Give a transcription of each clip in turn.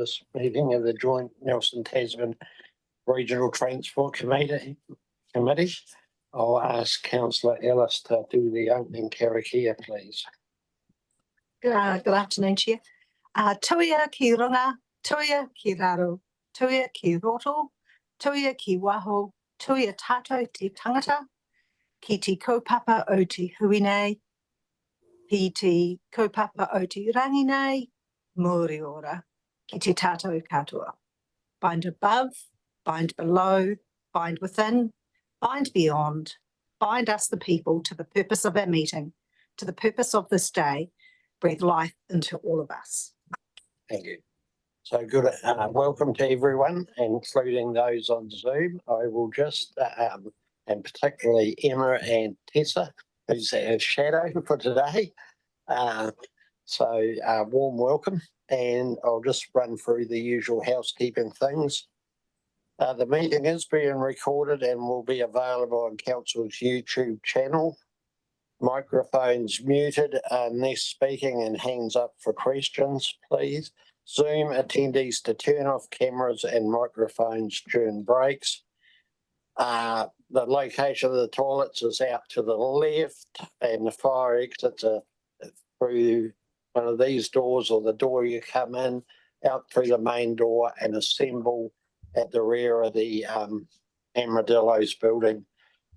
this meeting of the Joint Nelson Tasman Regional Transport Committee. I'll ask Councillor Ellis to do the opening karakia, please. Good afternoon, Chair. Tuia ki runga, tuia ki raro, tuia ki roto, tuia ki waho, tuia tātou te tangata, ki te kaupapa o te huinei, ki te kaupapa o te rangi nei, mōri ora, ki te tātou katoa. Bind above, bind below, bind within, bind beyond, bind us the people to the purpose of our meeting, to the purpose of this day, breathe life into all of us. Thank you. So good. Welcome to everyone, including those on Zoom. I will just, and particularly Emma and Tessa, who's our shadow for today. Warm welcome, and I'll just run through the usual housekeeping things. The meeting is being recorded and will be available on Council's YouTube channel. Microphones muted unless speaking, and hands up for questions, please. Zoom attendees to turn off cameras and microphones during breaks. The location of the toilets is out to the left, and the fire exits are through one of these doors or the door you come in, out through the main door, and assemble at the rear of the Amadillo's building,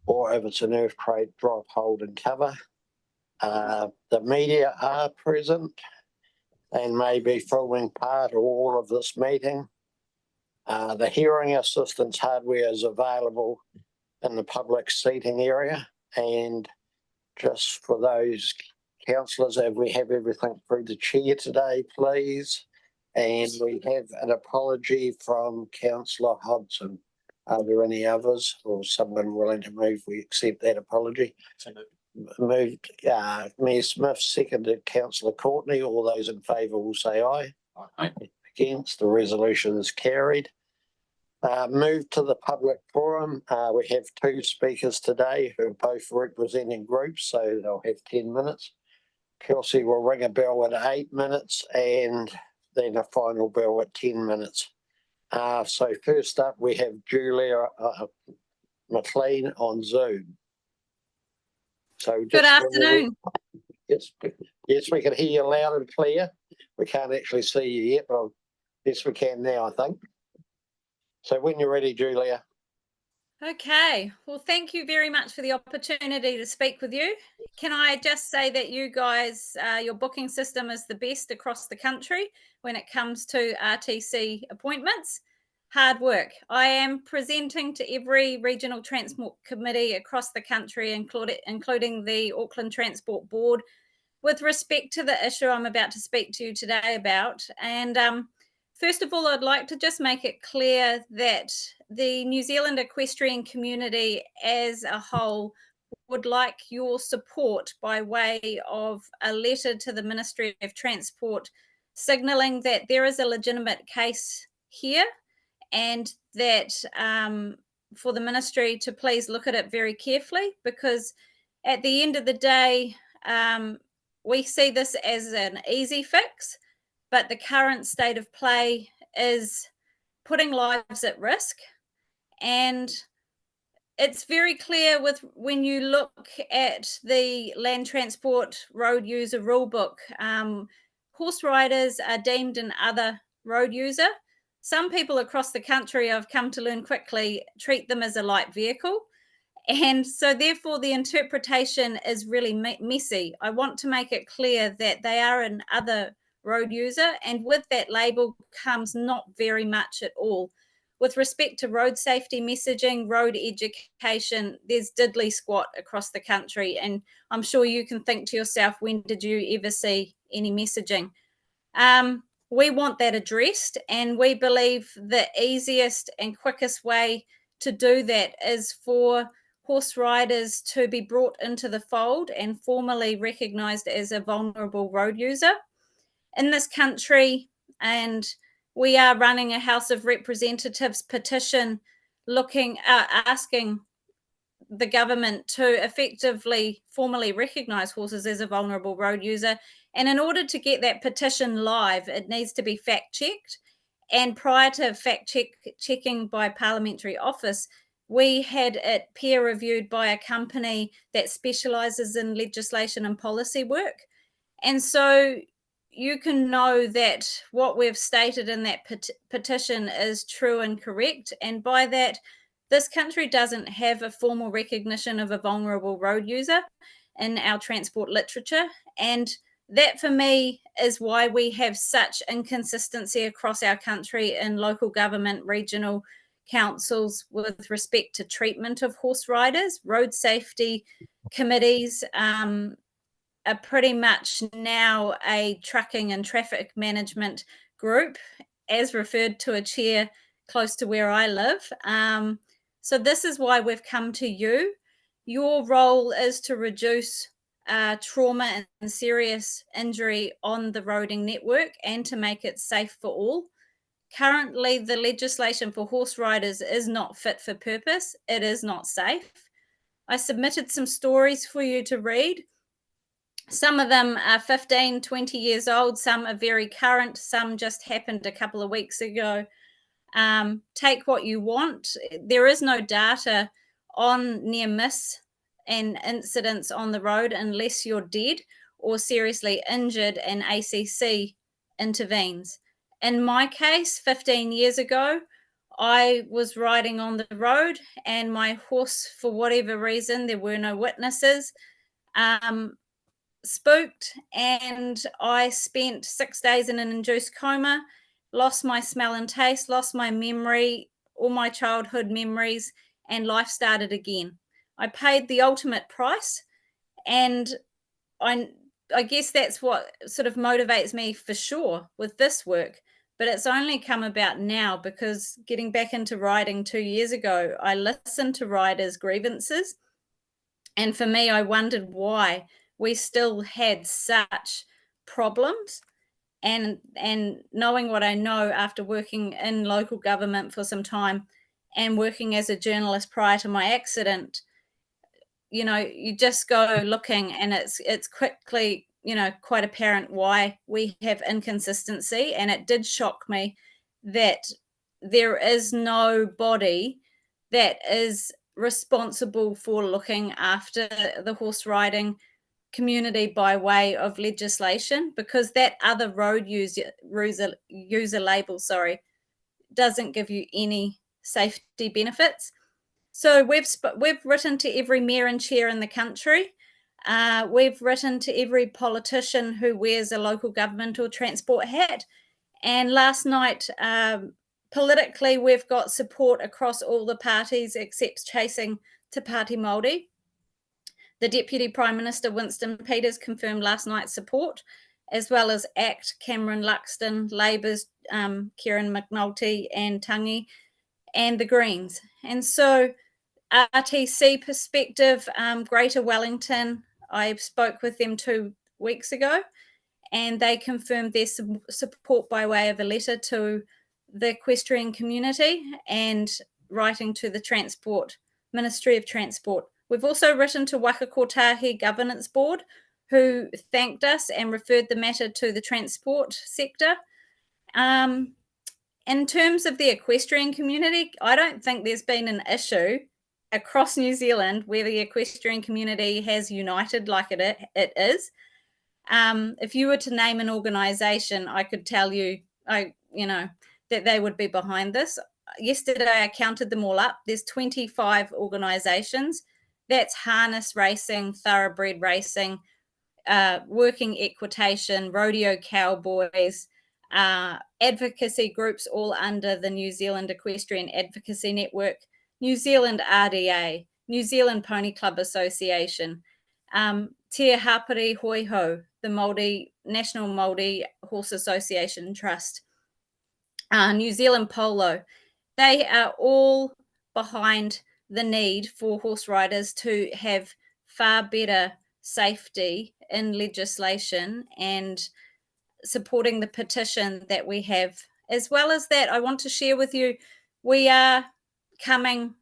or if it's an earthquake, drop, hold and cover. The media are present and may be filming part or all of this meeting. The hearing assistance hardware is available in the public seating area. And just for those councillors, if we have everything through the chair today, please. And we have an apology from Councillor Hodson. Are there any others, or someone willing to move? We accept that apology. Moved Mayor Smith, seconded Councillor Courtney. All those in favour will say aye. Aye. Against, the resolution is carried. Move to the public forum. We have two speakers today who are both representing groups, so they'll have 10 minutes. Kelsey will ring a bell at 8 minutes, and then a final bell at 10 minutes. So first up, we have Julia McLean on Zoom. So good afternoon. Yes, we can hear you loud and clear. We can't actually see you yet, but yes, we can now, I think. So when you're ready, Julia. Okay, well, thank you very much for the opportunity to speak with you. Can I just say that you guys, your booking system is the best across the country when it comes to RTC appointments. Hard work. I am presenting to every regional transport committee across the country, including the Auckland Transport Board, with respect to the issue I'm about to speak to you today about. And first of all, I'd like to just make it clear that the New Zealand equestrian community as a whole would like your support by way of a letter to the Ministry of Transport signalling that there is a legitimate case here, and that for the ministry to please look at it very carefully, because at the end of the day, we see this as an easy fix, but the current state of play is putting lives at risk. And it's very clear when you look at the Land Transport Road User Rulebook, horse riders are deemed an other road user. Some people across the country, I've come to learn quickly, treat them as a light vehicle. And so therefore the interpretation is really messy. I want to make it clear that they are an other road user, and with that label comes not very much at all. With respect to road safety messaging, road education, there's diddly squat across the country, and I'm sure you can think to yourself, when did you ever see any messaging? We want that addressed, and we believe the easiest and quickest way to do that is for horse riders to be brought into the fold and formally recognised as a vulnerable road user in this country. And we are running a House of Representatives petition asking the government to effectively formally recognise horses as a vulnerable road user. And in order to get that petition live, it needs to be fact-checked. And prior to checking by Parliamentary Office, we had it peer reviewed by a company that specialises in legislation and policy work. And so you can know that what we've stated in that petition is true and correct. And by that, this country doesn't have a formal recognition of a vulnerable road user in our transport literature. And that for me is why we have such inconsistency across our country in local government, regional councils with respect to treatment of horse riders. Road safety committees are pretty much now a trucking and traffic management group, as referred to a chair close to where I live. So this is why we've come to you. Your role is to reduce trauma and serious injury on the roading network and to make it safe for all. Currently, the legislation for horse riders is not fit for purpose. It is not safe. I submitted some stories for you to read. Some of them are 15, 20 years old. Some are very current. Some just happened a couple of weeks ago. Take what you want. There is no data on near miss and incidents on the road unless you're dead or seriously injured and ACC intervenes. In my case, 15 years ago, I was riding on the road and my horse, for whatever reason, there were no witnesses, spooked, and I spent 6 days in an induced coma, lost my smell and taste, lost my memory, all my childhood memories, and life started again. I paid the ultimate price, and I guess that's what sort of motivates me for sure with this work. But it's only come about now because getting back into riding 2 years ago, I listened to riders' grievances. And for me, I wondered why we still had such problems. And knowing what I know after working in local government for some time and working as a journalist prior to my accident, you know, you just go looking and it's quickly, you know, quite apparent why we have inconsistency. And it did shock me that there is no body that is responsible for looking after the horse riding community by way of legislation, because that other road user label, doesn't give you any safety benefits. So we've written to every mayor and chair in the country. We've written to every politician who wears a local government or transport hat. And last night, politically, we've got support across all the parties except chasing Te Pāti Māori. The Deputy Prime Minister, Winston Peters, confirmed last night's support, as well as ACT, Cameron Luxton, Labour's Kieran McNulty and Tangi, and the Greens. And so RTC perspective, Greater Wellington, I spoke with them 2 weeks ago, and they confirmed their support by way of a letter to the equestrian community and writing to the Ministry of Transport. We've also written to Waka Kotahi Governance Board, who thanked us and referred the matter to the transport sector. In terms of the equestrian community, I don't think there's been an issue across New Zealand where the equestrian community has united like it is. If you were to name an organisation, I could tell you, that they would be behind this. Yesterday, I counted them all up. There's 25 organisations. That's harness racing, thoroughbred racing, working equitation, rodeo cowboys, advocacy groups all under the New Zealand Equestrian Advocacy Network, New Zealand RDA, New Zealand Pony Club Association, Te Hapari Hoiho, the National Māori Horse Association Trust, New Zealand Polo. They are all behind the need for horse riders to have far better safety in legislation and supporting the petition that we have. As well as that, I want to share with you, we are coming,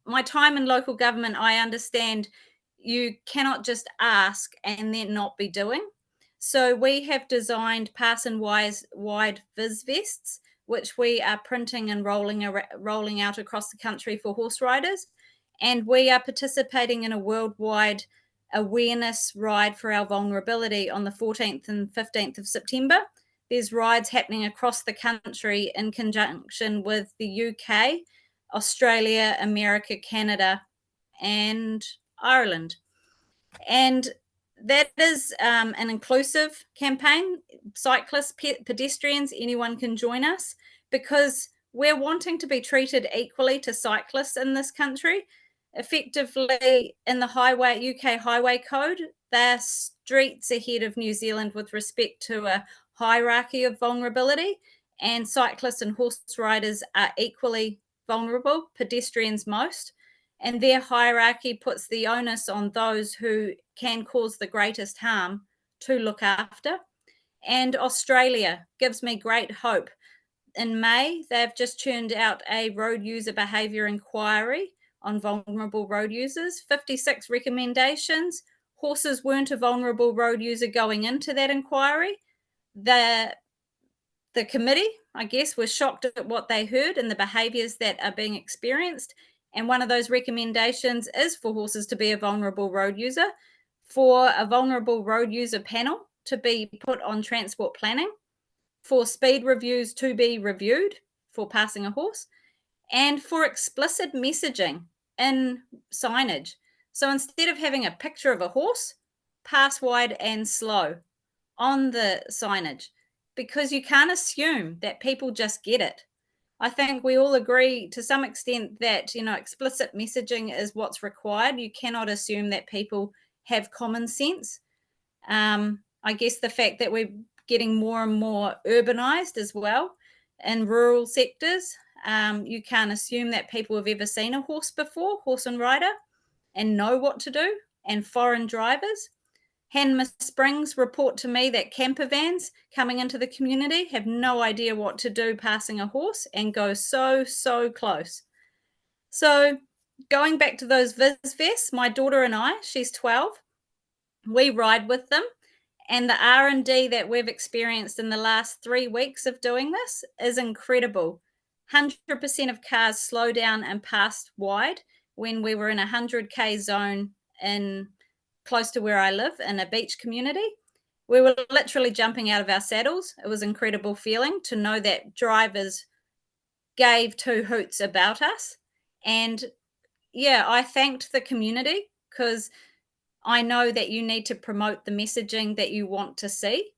my time in local government, I understand you cannot just ask and then not be doing. So we have designed pass and wide vis vests, which we are printing and rolling out across the country for horse riders. And we are participating in a worldwide awareness ride for our vulnerability on the 14th and 15th of September. There's rides happening across the country in conjunction with the UK, Australia, America, Canada, and Ireland. And that is an inclusive campaign. Cyclists, pedestrians, anyone can join us, because we're wanting to be treated equally to cyclists in this country. Effectively, in the UK Highway Code, they're streets ahead of New Zealand with respect to a hierarchy of vulnerability, and cyclists and horse riders are equally vulnerable, pedestrians most, and their hierarchy puts the onus on those who can cause the greatest harm to look after. And Australia gives me great hope. In May, they've just churned out a road user behaviour inquiry on vulnerable road users, 56 recommendations. Horses weren't a vulnerable road user going into that inquiry. The committee, I guess, was shocked at what they heard and the behaviours that are being experienced. And one of those recommendations is for horses to be a vulnerable road user, for a vulnerable road user panel to be put on transport planning, for speed reviews to be reviewed for passing a horse, and for explicit messaging in signage. So instead of having a picture of a horse, pass wide and slow on the signage, because you can't assume that people just get it. I think we all agree to some extent that, explicit messaging is what's required. You cannot assume that people have common sense. I guess the fact that we're getting more and more urbanized as well in rural sectors, you can't assume that people have ever seen a horse before, horse and rider, and know what to do, and foreign drivers. Hanma Springs report to me that camper vans coming into the community have no idea what to do passing a horse and go so close. So going back to those Viz vests, my daughter and I, she's 12, we ride with them, and the R&D that we've experienced in the last 3 weeks of doing this is incredible. 100% of cars slow down and pass wide when we were in a 100k zone in close to where I live in a beach community. We were literally jumping out of our saddles. It was an incredible feeling to know that drivers gave two hoots about us. And yeah, I thanked the community, because I know that you need to promote the messaging that you want to see.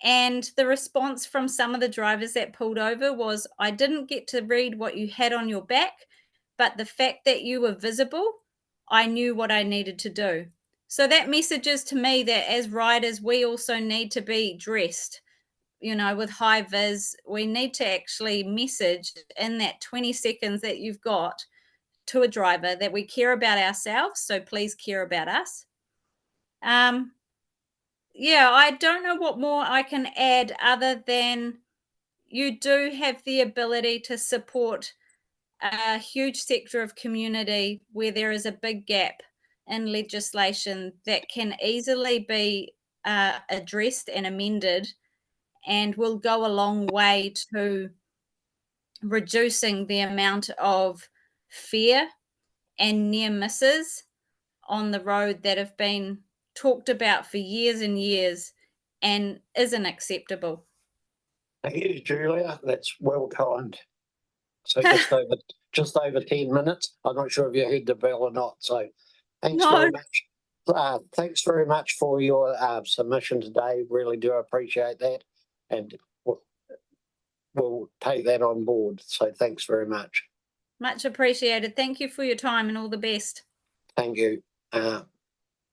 And the response from some of the drivers that pulled over was, I didn't get to read what you had on your back, but the fact that you were visible, I knew what I needed to do. So that messages to me that as riders, we also need to be dressed, with high vis. We need to actually message in that 20 seconds that you've got to a driver that we care about ourselves. So please care about us. Yeah, I don't know what more I can add other than you do have the ability to support a huge sector of community where there is a big gap in legislation that can easily be addressed and amended, and will go a long way to reducing the amount of fear and near misses on the road that have been talked about for years and years and isn't acceptable. Thank you, Julia. That's well timed. So just over 10 minutes. I'm not sure if you heard the bell or not. So thanks very much. Thanks very much for your submission today. Really do appreciate that, and we'll take that on board. So thanks very much. Much appreciated. Thank you for your time and all the best. Thank you.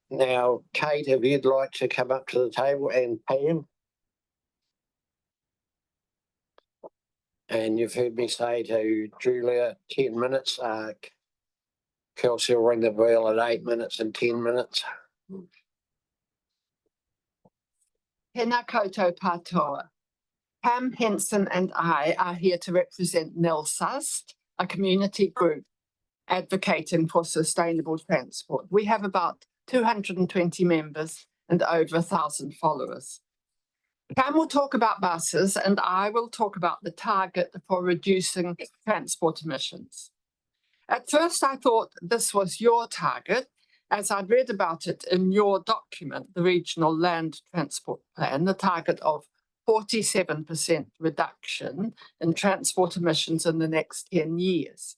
Now, Kate, if you'd like to come up to the table, and Pam. And you've heard me say to Julia, 10 minutes. Kelsey will ring the bell at 8 minutes and 10 minutes. Tēnā koutou katoa. Pam Henson and I are here to represent NILSUST, a community group advocating for sustainable transport. We have about 220 members and over 1,000 followers. Cam will talk about buses and I will talk about the target for reducing transport emissions. At first, I thought this was your target, as I'd read about it in your document, the Regional Land Transport Plan, the target of 47% reduction in transport emissions in the next 10 years.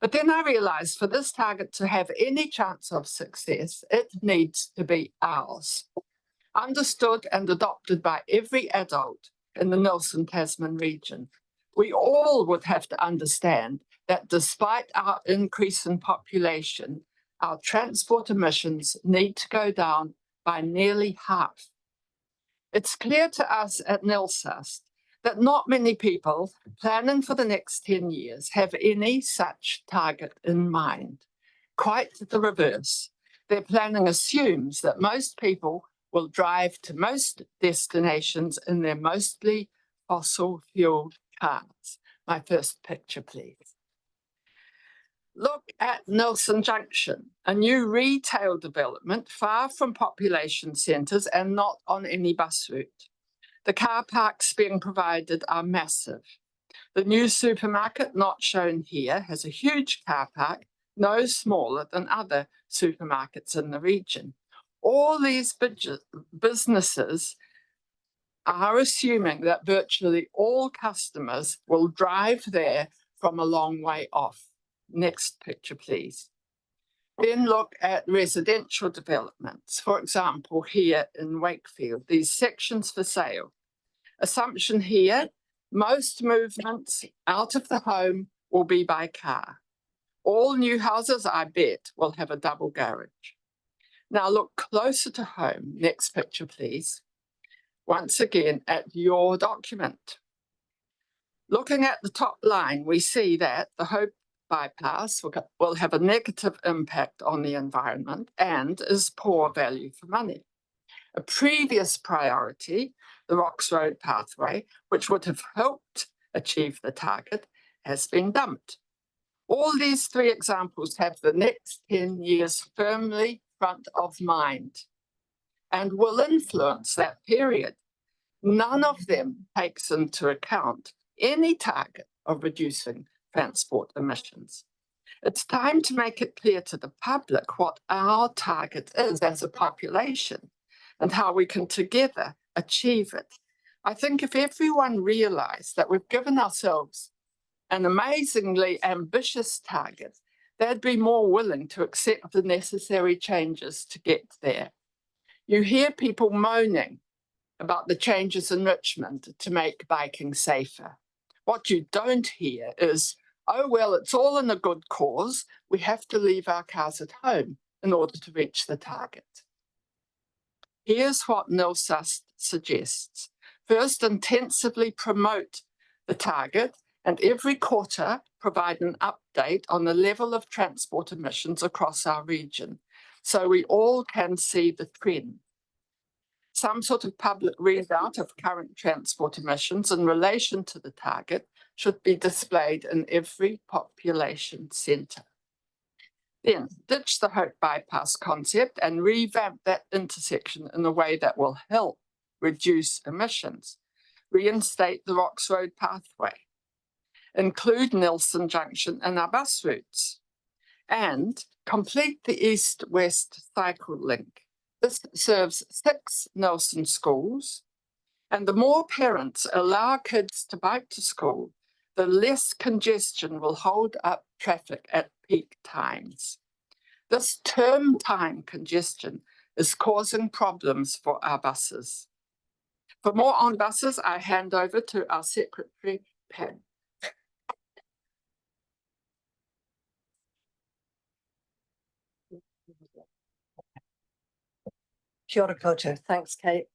But then I realized for this target to have any chance of success, it needs to be ours, understood and adopted by every adult in the Nelson Tasman region. We all would have to understand that despite our increase in population, our transport emissions need to go down by nearly half. It's clear to us at Nelsast that not many people planning for the next 10 years have any such target in mind. Quite the reverse. Their planning assumes that most people will drive to most destinations in their mostly fossil fueled cars. My first picture, please. Look at Nelson Junction, a new retail development far from population centres and not on any bus route. The car parks being provided are massive. The new supermarket, not shown here, has a huge car park, no smaller than other supermarkets in the region. All these businesses are assuming that virtually all customers will drive there from a long way off. Next picture, please. Then look at residential developments. For example, here in Wakefield, these sections for sale. Assumption here, most movements out of the home will be by car. All new houses, I bet, will have a double garage. Now look closer to home. Next picture, please. Once again, at your document. Looking at the top line, we see that the Hope bypass will have a negative impact on the environment and is poor value for money. A previous priority, the Rocks Road pathway, which would have helped achieve the target, has been dumped. All these three examples have the next 10 years firmly front of mind and will influence that period. None of them takes into account any target of reducing transport emissions. It's time to make it clear to the public what our target is as a population and how we can together achieve it. I think if everyone realized that we've given ourselves an amazingly ambitious target, they'd be more willing to accept the necessary changes to get there. You hear people moaning about the changes in Richmond to make biking safer. What you don't hear is, oh, well, it's all in a good cause. We have to leave our cars at home in order to reach the target. Here's what Nelsast suggests. First, intensively promote the target and every quarter provide an update on the level of transport emissions across our region so we all can see the trend. Some sort of public readout of current transport emissions in relation to the target should be displayed in every population centre. Then ditch the Hope bypass concept and revamp that intersection in a way that will help reduce emissions. Reinstate the Rocks Road pathway. Include Nelson Junction in our bus routes. And complete the east-west cycle link. This serves 6 Nelson schools, and the more parents allow kids to bike to school, the less congestion will hold up traffic at peak times. This term time congestion is causing problems for our buses. For more on buses, I hand over to our Secretary, Pam. Kia ora koutou. Thanks, Kate.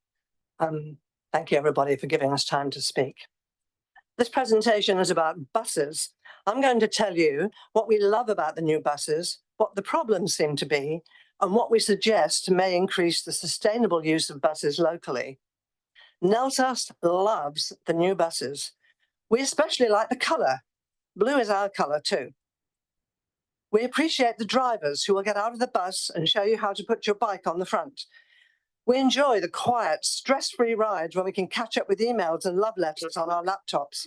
Thank you, everybody, for giving us time to speak. This presentation is about buses. I'm going to tell you what we love about the new buses, what the problems seem to be, and what we suggest may increase the sustainable use of buses locally. Nelsast loves the new buses. We especially like the colour. Blue is our colour too. We appreciate the drivers who will get out of the bus and show you how to put your bike on the front. We enjoy the quiet, stress-free rides when we can catch up with emails and love letters on our laptops.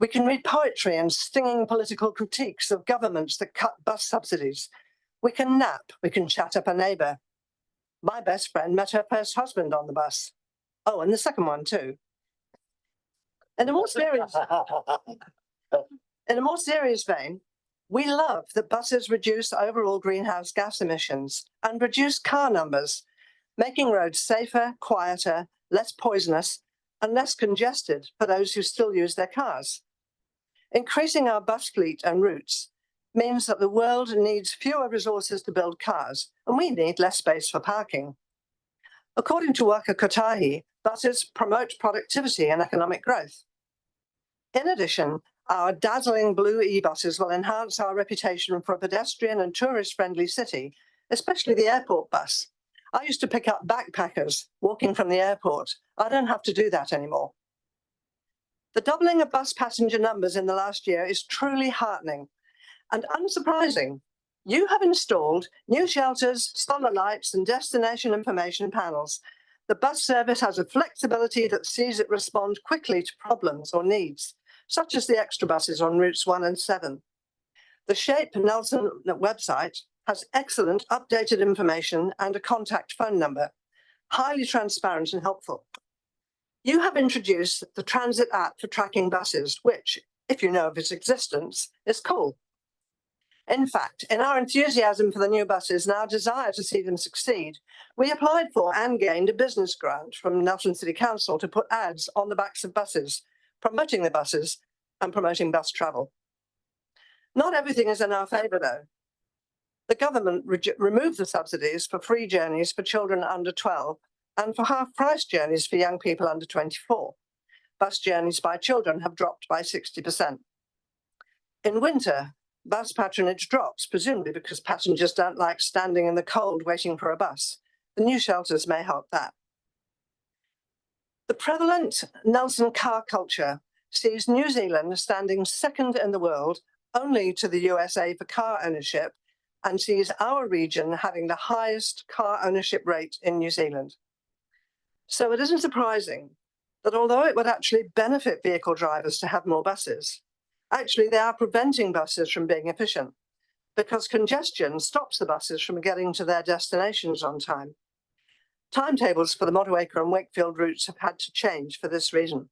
We can read poetry and stinging political critiques of governments that cut bus subsidies. We can nap, we can chat up a neighbour. My best friend met her first husband on the bus. Oh, and the second one too. In a more serious vein, we love that buses reduce overall greenhouse gas emissions and reduce car numbers, making roads safer, quieter, less poisonous, and less congested for those who still use their cars. Increasing our bus fleet and routes means that the world needs fewer resources to build cars, and we need less space for parking. According to Waka, Kotahi, buses promote productivity and economic growth. In addition, our dazzling blue e-buses will enhance our reputation for a pedestrian and tourist-friendly city, especially the airport bus. I used to pick up backpackers walking from the airport. I don't have to do that anymore. The doubling of bus passenger numbers in the last year is truly heartening and unsurprising. You have installed new shelters, solar lights, and destination information panels. The bus service has a flexibility that sees it respond quickly to problems or needs, such as the extra buses on routes 1 and 7. The Shape Nelson website has excellent updated information and a contact phone number, highly transparent and helpful. You have introduced the Transit app for tracking buses, which, if you know of its existence, is cool. In fact, in our enthusiasm for the new buses and our desire to see them succeed, we applied for and gained a business grant from Nelson City Council to put ads on the backs of buses, promoting the buses and promoting bus travel. Not everything is in our favour, though. The government removed the subsidies for free journeys for children under 12 and for half-price journeys for young people under 24. Bus journeys by children have dropped by 60%. In winter, bus patronage drops, presumably because passengers don't like standing in the cold waiting for a bus. The new shelters may help that. The prevalent Nelson car culture sees New Zealand standing second in the world only to the USA for car ownership, and sees our region having the highest car ownership rate in New Zealand. So it isn't surprising that although it would actually benefit vehicle drivers to have more buses, actually they are preventing buses from being efficient because congestion stops the buses from getting to their destinations on time. Timetables for the Motueka and Wakefield routes have had to change for this reason.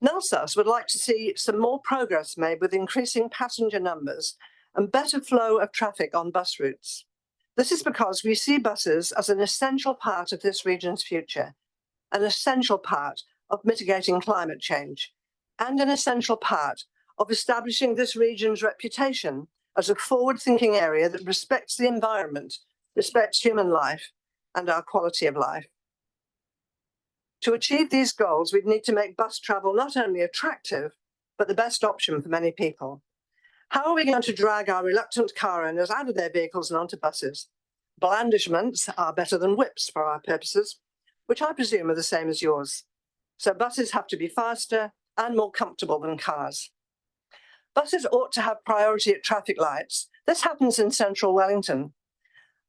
NELSAS would like to see some more progress made with increasing passenger numbers and better flow of traffic on bus routes. This is because we see buses as an essential part of this region's future, an essential part of mitigating climate change, and an essential part of establishing this region's reputation as a forward-thinking area that respects the environment, respects human life, and our quality of life. To achieve these goals, we'd need to make bus travel not only attractive, but the best option for many people. How are we going to drag our reluctant car owners out of their vehicles and onto buses? Blandishments are better than whips for our purposes, which I presume are the same as yours. So buses have to be faster and more comfortable than cars. Buses ought to have priority at traffic lights. This happens in central Wellington.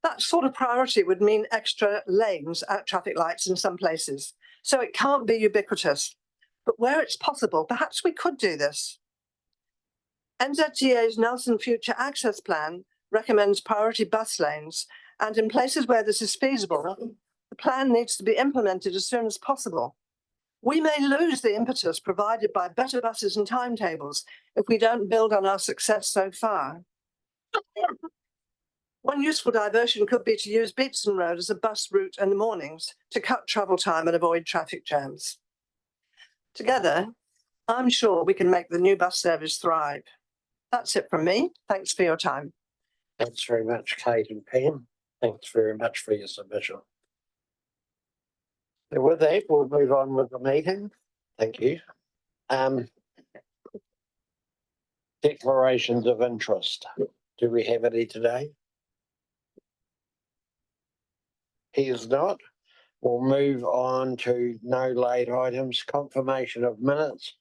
That sort of priority would mean extra lanes at traffic lights in some places. So it can't be ubiquitous, but where it's possible, perhaps we could do this. NZTA's Nelson Future Access Plan recommends priority bus lanes, and in places where this is feasible, the plan needs to be implemented as soon as possible. We may lose the impetus provided by better buses and timetables if we don't build on our success so far. One useful diversion could be to use Beatson Road as a bus route in the mornings to cut travel time and avoid traffic jams. Together, I'm sure we can make the new bus service thrive. That's it from me. Thanks for your time. Thanks very much, Kate and Pam. Thanks very much for your submission. So with that, we'll move on with the meeting. Thank you. Declarations of interest. Do we have any today? He is not. We'll move on to no late items. Confirmation of minutes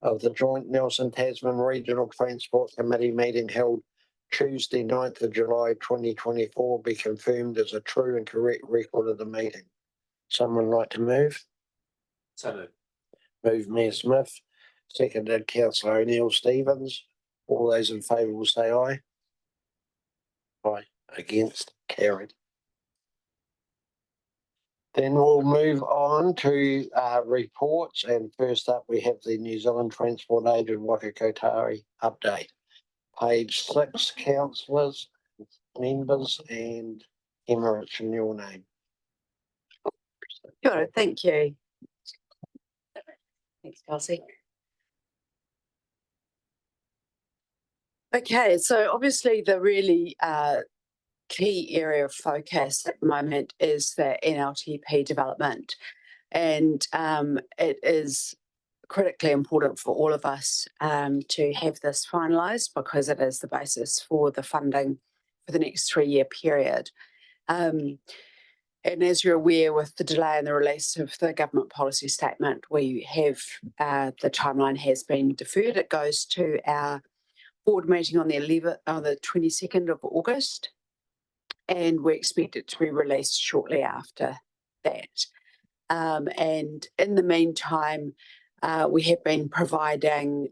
of the joint Nelson Tasman Regional Transport Committee meeting held Tuesday, 9th of July 2024 be confirmed as a true and correct record of the meeting. Someone like to move? So moved. Moved Mayor Smith, seconded councillor O'Neill Stevens. All those in favour will say aye. Aye. Against? Carried. Then we'll move on to reports, and first up we have the New Zealand Transport Agent Waka Kotahi update. Page 6, councillors, members, and Emma, it's in your name. Sure, thank you. Thanks, Kelsey. Okay, so obviously the really key area of focus at the moment is the NLTP development, and it is critically important for all of us to have this finalised, because it is the basis for the funding for the next 3-year period. And as you're aware, with the delay in the release of the government policy statement, we have the timeline has been deferred. It goes to our board meeting on the 22nd of August, and we expect it to be released shortly after that. And in the meantime, we have been providing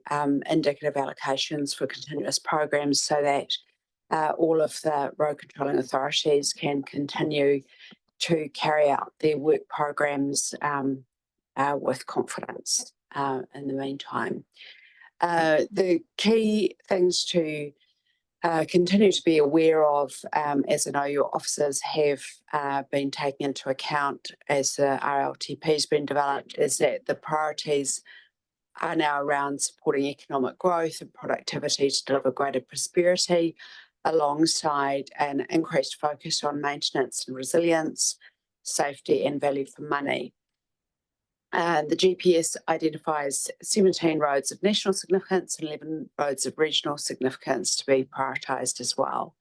indicative allocations for continuous programs so that all of the road controlling authorities can continue to carry out their work programs with confidence in the meantime. The key things to continue to be aware of, as I know your officers have been taking into account as the RLTP has been developed, is that the priorities are now around supporting economic growth and productivity to deliver greater prosperity, alongside an increased focus on maintenance and resilience, safety and value for money. The GPS identifies 17 roads of national significance and 11 roads of regional significance to be prioritised as well.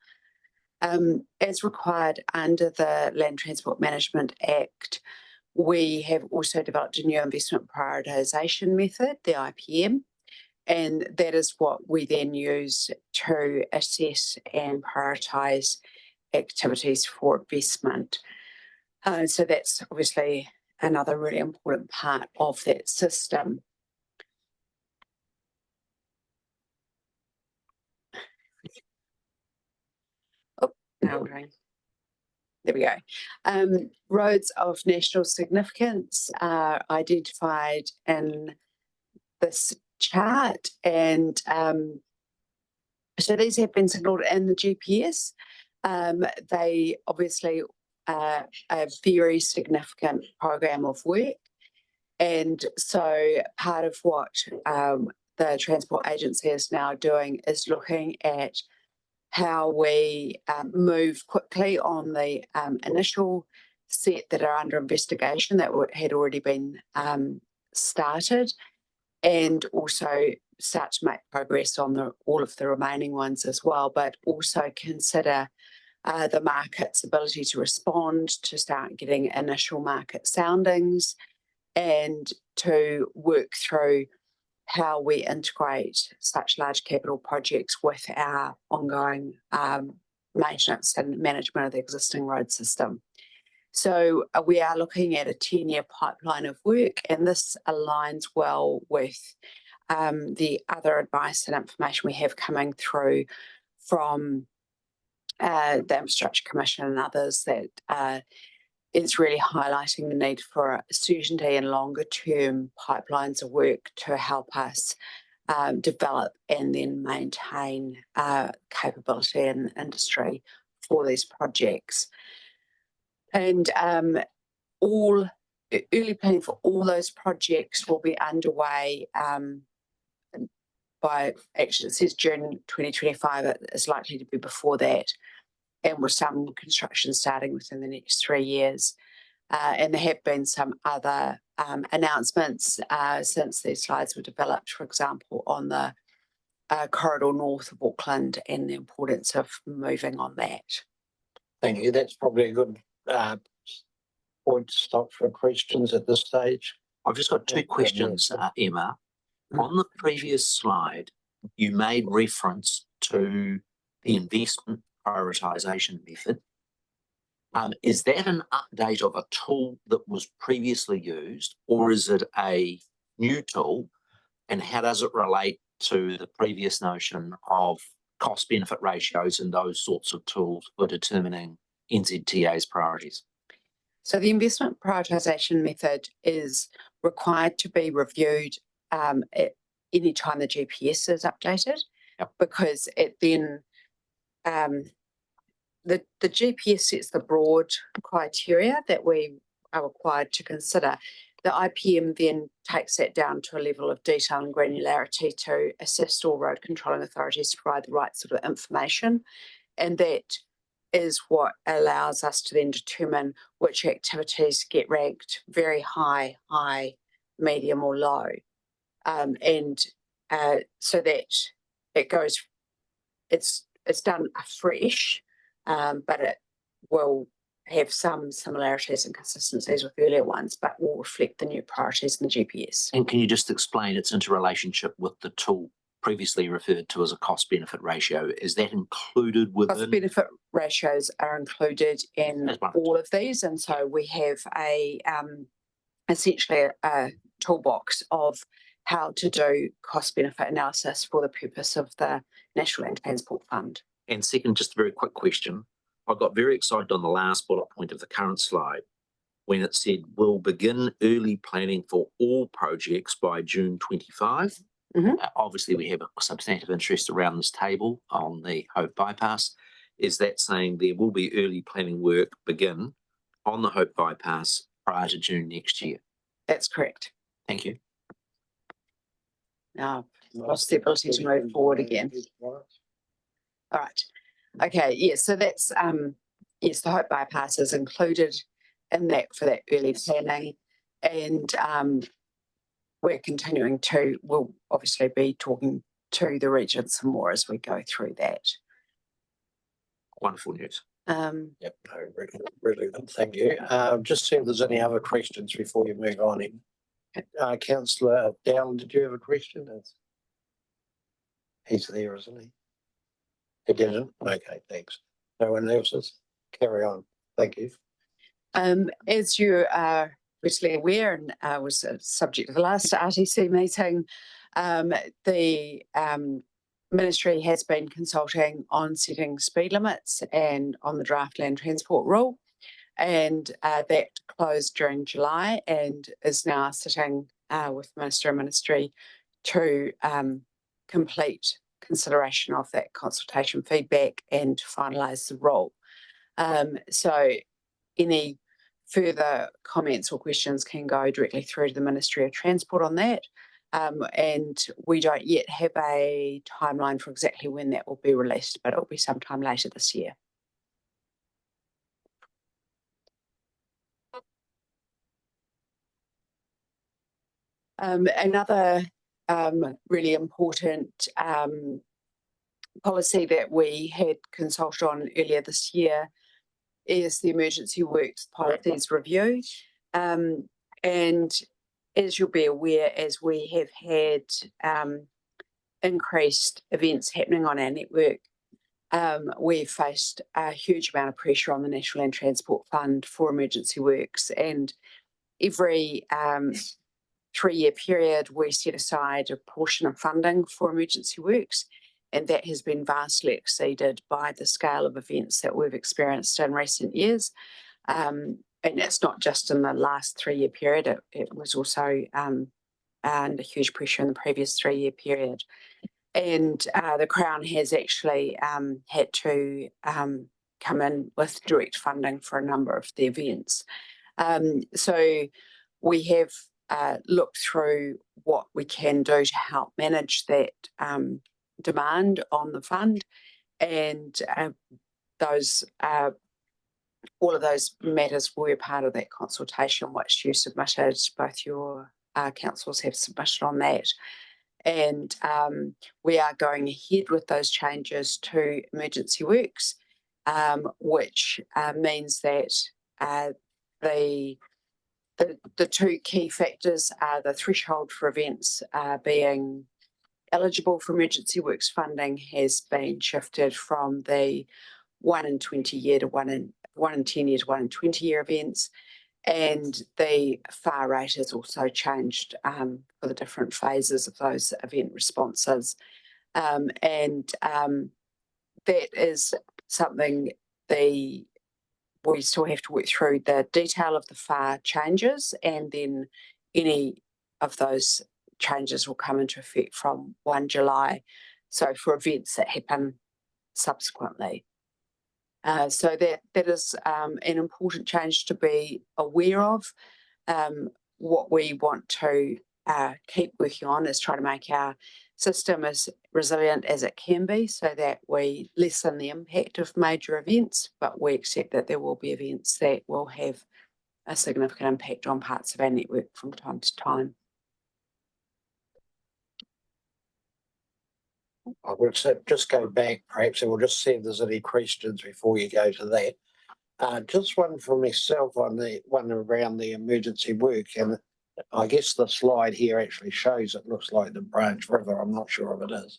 As required under the Land Transport Management Act, we have also developed a new investment prioritisation method, the IPM, and that is what we then use to assess and prioritise activities for investment. So that's obviously another really important part of that system. Oh, now there we go. Roads of national significance are identified in this chart, and so these have been signalled in the GPS. They obviously are a very significant program of work, and so part of what the Transport Agency is now doing is looking at how we move quickly on the initial set that are under investigation that had already been started, and also start to make progress on all of the remaining ones as well, but also consider the market's ability to respond, to start getting initial market soundings, and to work through how we integrate such large capital projects with our ongoing maintenance and management of the existing road system. So we are looking at a 10-year pipeline of work, and this aligns well with the other advice and information we have coming through from the Infrastructure Commission and others, that is really highlighting the need for certainty and longer term pipelines of work to help us develop and then maintain capability in industry for these projects. And all early planning for all those projects will be underway by, actually it says June 2025, it is likely to be before that, and with some construction starting within the next 3 years. And there have been some other announcements since these slides were developed, for example, on the corridor north of Auckland and the importance of moving on that. Thank you. That's probably a good point to stop for questions at this stage. I've just got two questions, Emma. On the previous slide, you made reference to the investment prioritisation method. Is that an update of a tool that was previously used, or is it a new tool? And how does it relate to the previous notion of cost benefit ratios and those sorts of tools for determining NZTA's priorities? So the investment prioritisation method is required to be reviewed at any time the GPS is updated, because it then the GPS sets the broad criteria that we are required to consider. The IPM then takes that down to a level of detail and granularity to assist all road controlling authorities to provide the right sort of information, and that is what allows us to then determine which activities get ranked very high, medium or low. So that it goes, it's done afresh, but it will have some similarities and consistencies with earlier ones, but will reflect the new priorities in the GPS. And can you just explain its interrelationship with the tool previously referred to as a cost benefit ratio? Is that included within? Cost benefit ratios are included in all of these, and so we have a essentially a toolbox of how to do cost benefit analysis for the purpose of the National Land Transport Fund. And second, just a very quick question. I got very excited on the last bullet point of the current slide when it said we'll begin early planning for all projects by June 25. Obviously, we have a substantive interest around this table on the Hope Bypass. Is that saying there will be early planning work begin on the Hope Bypass prior to June next year? That's correct. Thank you. Now, lost the ability to move forward again. All right. Okay. Yes. So that's yes, the Hope Bypass is included in that for that early planning, and we're continuing to. We'll obviously be talking to the region some more as we go through that. Wonderful news. Yep, no, really good. Thank you. Just see if there's any other questions before you move on in. Councillor Dowling, did you have a question? He's there, isn't he? He didn't? Okay, thanks. No one else is? Carry on. Thank you. As you are obviously aware, and was a subject of the last RTC meeting, the Ministry has been consulting on setting speed limits and on the draft land transport rule, and that closed during July and is now sitting with Minister and Ministry to complete consideration of that consultation feedback and to finalise the rule. So any further comments or questions can go directly through to the Ministry of Transport on that. And we don't yet have a timeline for exactly when that will be released, but it will be sometime later this year. Another really important policy that we had consulted on earlier this year is the Emergency Works Policies Review. And as you'll be aware, as we have had increased events happening on our network, we've faced a huge amount of pressure on the National Land Transport Fund for emergency works. And every 3-year period, we set aside a portion of funding for emergency works, and that has been vastly exceeded by the scale of events that we've experienced in recent years. And it's not just in the last 3-year period, it was also under huge pressure in the previous 3-year period. And the Crown has actually had to come in with direct funding for a number of the events. So we have looked through what we can do to help manage that demand on the fund, and those all of those matters were part of that consultation which you submitted, both your councils have submitted on that. And we are going ahead with those changes to emergency works, which means that the two key factors are the threshold for events being eligible for emergency works funding has been shifted from the 1 in 20 year to 1 in 10 year to 1 in 20 year events. And the FAR rate has also changed for the different phases of those event responses. That is something we still have to work through the detail of the FAR changes, and then any of those changes will come into effect from 1 July. So for events that happen subsequently. So that is an important change to be aware of. What we want to keep working on is try to make our system as resilient as it can be, so that we lessen the impact of major events, but we accept that there will be events that will have a significant impact on parts of our network from time to time. I would say just go back perhaps, and we'll just see if there's any questions before you go to that. Just one for myself on the one around the emergency work, and I guess the slide here actually shows it looks like the Branch River. I'm not sure if it is.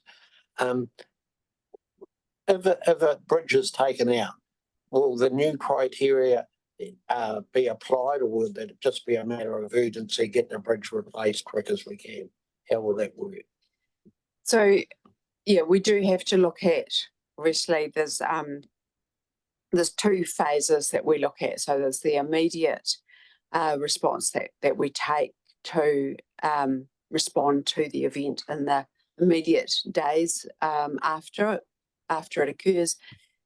If a bridge is taken out, will the new criteria be applied, or will it just be a matter of urgency, get the bridge replaced quick as we can? How will that work? So, yeah, we do have to look at, obviously there's two phases that we look at. So there's the immediate response that we take to respond to the event in the immediate days after it occurs,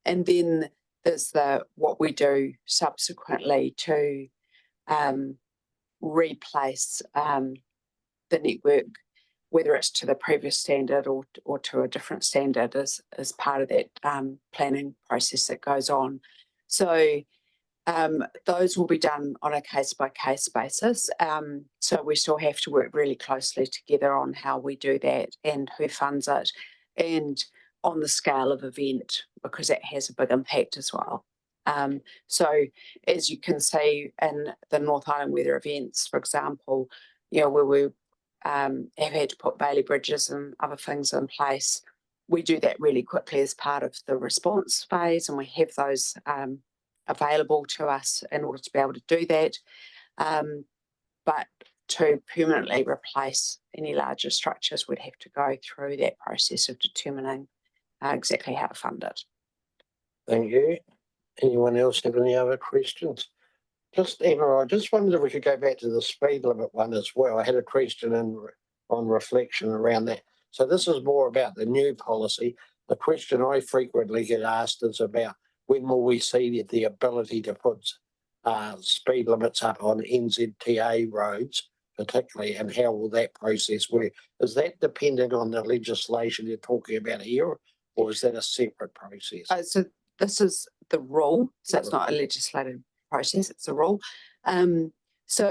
and then there's what we do subsequently to replace the network, whether it's to the previous standard or to a different standard, as part of that planning process that goes on. So those will be done on a case-by-case basis. So we still have to work really closely together on how we do that and who funds it, and on the scale of event, because it has a big impact as well. So as you can see in the North Island weather events, for example, where we have had to put Bailey bridges and other things in place, we do that really quickly as part of the response phase, and we have those available to us in order to be able to do that. But to permanently replace any larger structures, we'd have to go through that process of determining exactly how to fund it. Thank you. Anyone else have any other questions? Just, Emma, I just wondered if we could go back to the speed limit one as well. I had a question on reflection around that. So this is more about the new policy. The question I frequently get asked is about when will we see the ability to put speed limits up on NZTA roads, particularly, and how will that process work? Is that dependent on the legislation you're talking about here, or is that a separate process? So this is the rule, so it's not a legislative process, it's a rule. So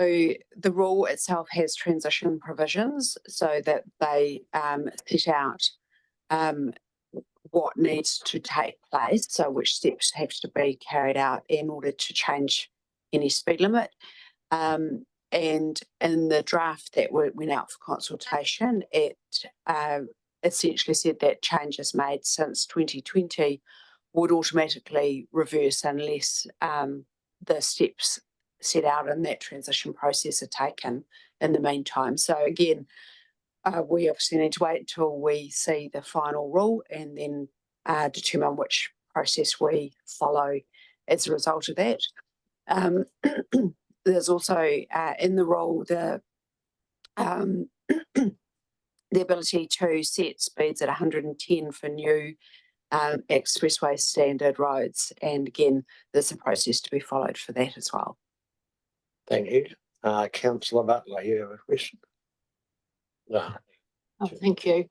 the rule itself has transition provisions so that they set out what needs to take place, so which steps have to be carried out in order to change any speed limit. And in the draft that went out for consultation, it essentially said that changes made since 2020 would automatically reverse unless the steps set out in that transition process are taken in the meantime. So again, we obviously need to wait until we see the final rule and then determine which process we follow as a result of that. There's also in the rule the ability to set speeds at 110 for new expressway standard roads, and again there's a process to be followed for that as well. Thank you. Councillor Butler, you have a question? No. Oh, thank you.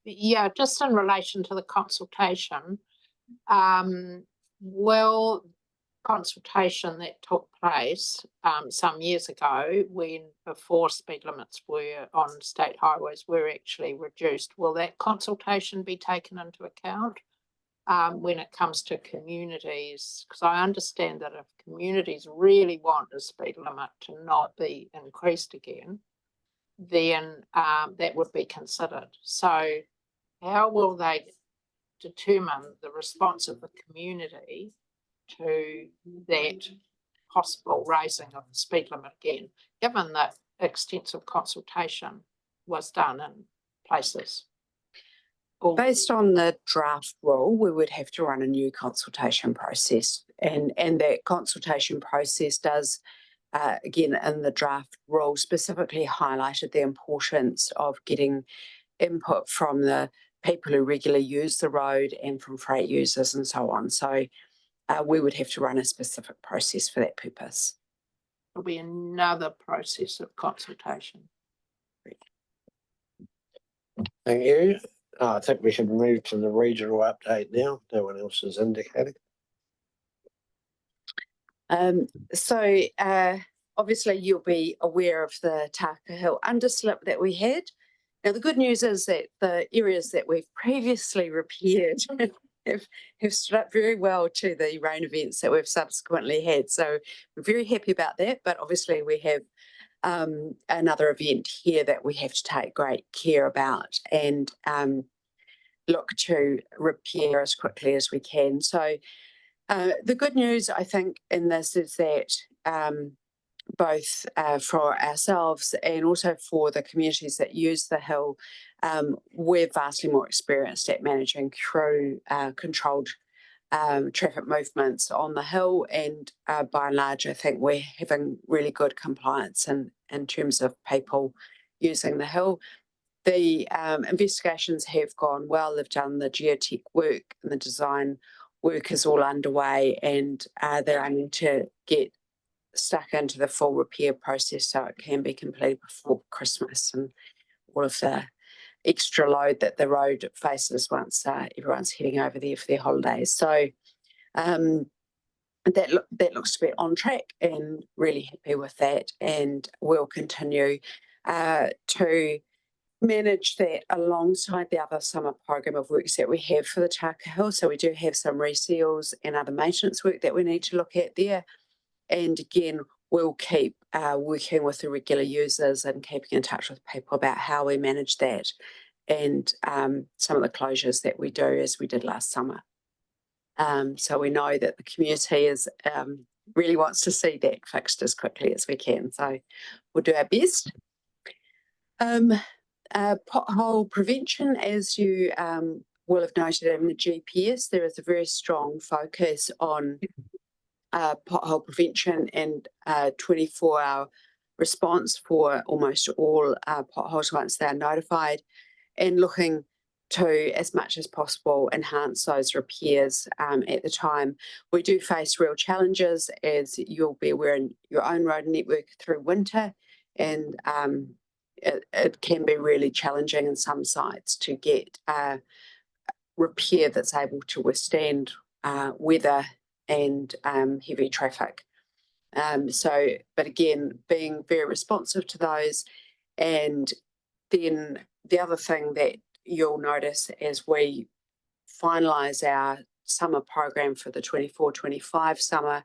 Yeah, just in relation to the consultation, will consultation that took place some years ago, when before speed limits were on state highways were actually reduced, will that consultation be taken into account when it comes to communities? Because I understand that if communities really want the speed limit to not be increased again, then that would be considered. So how will they determine the response of the community to that possible raising of the speed limit again, given that extensive consultation was done in places? Based on the draft rule, we would have to run a new consultation process, and that consultation process does, again, in the draft rule, specifically highlighted the importance of getting input from the people who regularly use the road and from freight users and so on. So we would have to run a specific process for that purpose. There'll be another process of consultation. Thank you. I think we should move to the regional update now. No one else has indicated. Obviously you'll be aware of the Taka Hill underslip that we had. Now the good news is that the areas that we've previously repaired have stood up very well to the rain events that we've subsequently had. So we're very happy about that, but obviously we have another event here that we have to take great care about and look to repair as quickly as we can. So the good news, I think, in this is that both for ourselves and also for the communities that use the hill, we're vastly more experienced at managing through controlled traffic movements on the hill, and by and large I think we're having really good compliance in terms of people using the hill. The investigations have gone well. They've done the geotech work and the design work is all underway, and they're aiming to get stuck into the full repair process so it can be completed before Christmas and all of the extra load that the road faces once everyone's heading over there for their holidays. So that looks to be on track, and really happy with that, and we'll continue to manage that alongside the other summer program of works that we have for the Taka Hill. So we do have some reseals and other maintenance work that we need to look at there. And again, we'll keep working with the regular users and keeping in touch with people about how we manage that, and some of the closures that we do, as we did last summer. So we know that the community is really wants to see that fixed as quickly as we can. So we'll do our best. Pothole prevention, as you will have noted in the GPS, there is a very strong focus on pothole prevention and 24-hour response for almost all potholes once they are notified, and looking to, as much as possible, enhance those repairs at the time. We do face real challenges, as you'll be aware, in your own road network through winter, and it can be really challenging in some sites to get repair that's able to withstand weather and heavy traffic. But again, being very responsive to those. And then the other thing that you'll notice as we finalise our summer program for the 24-25 summer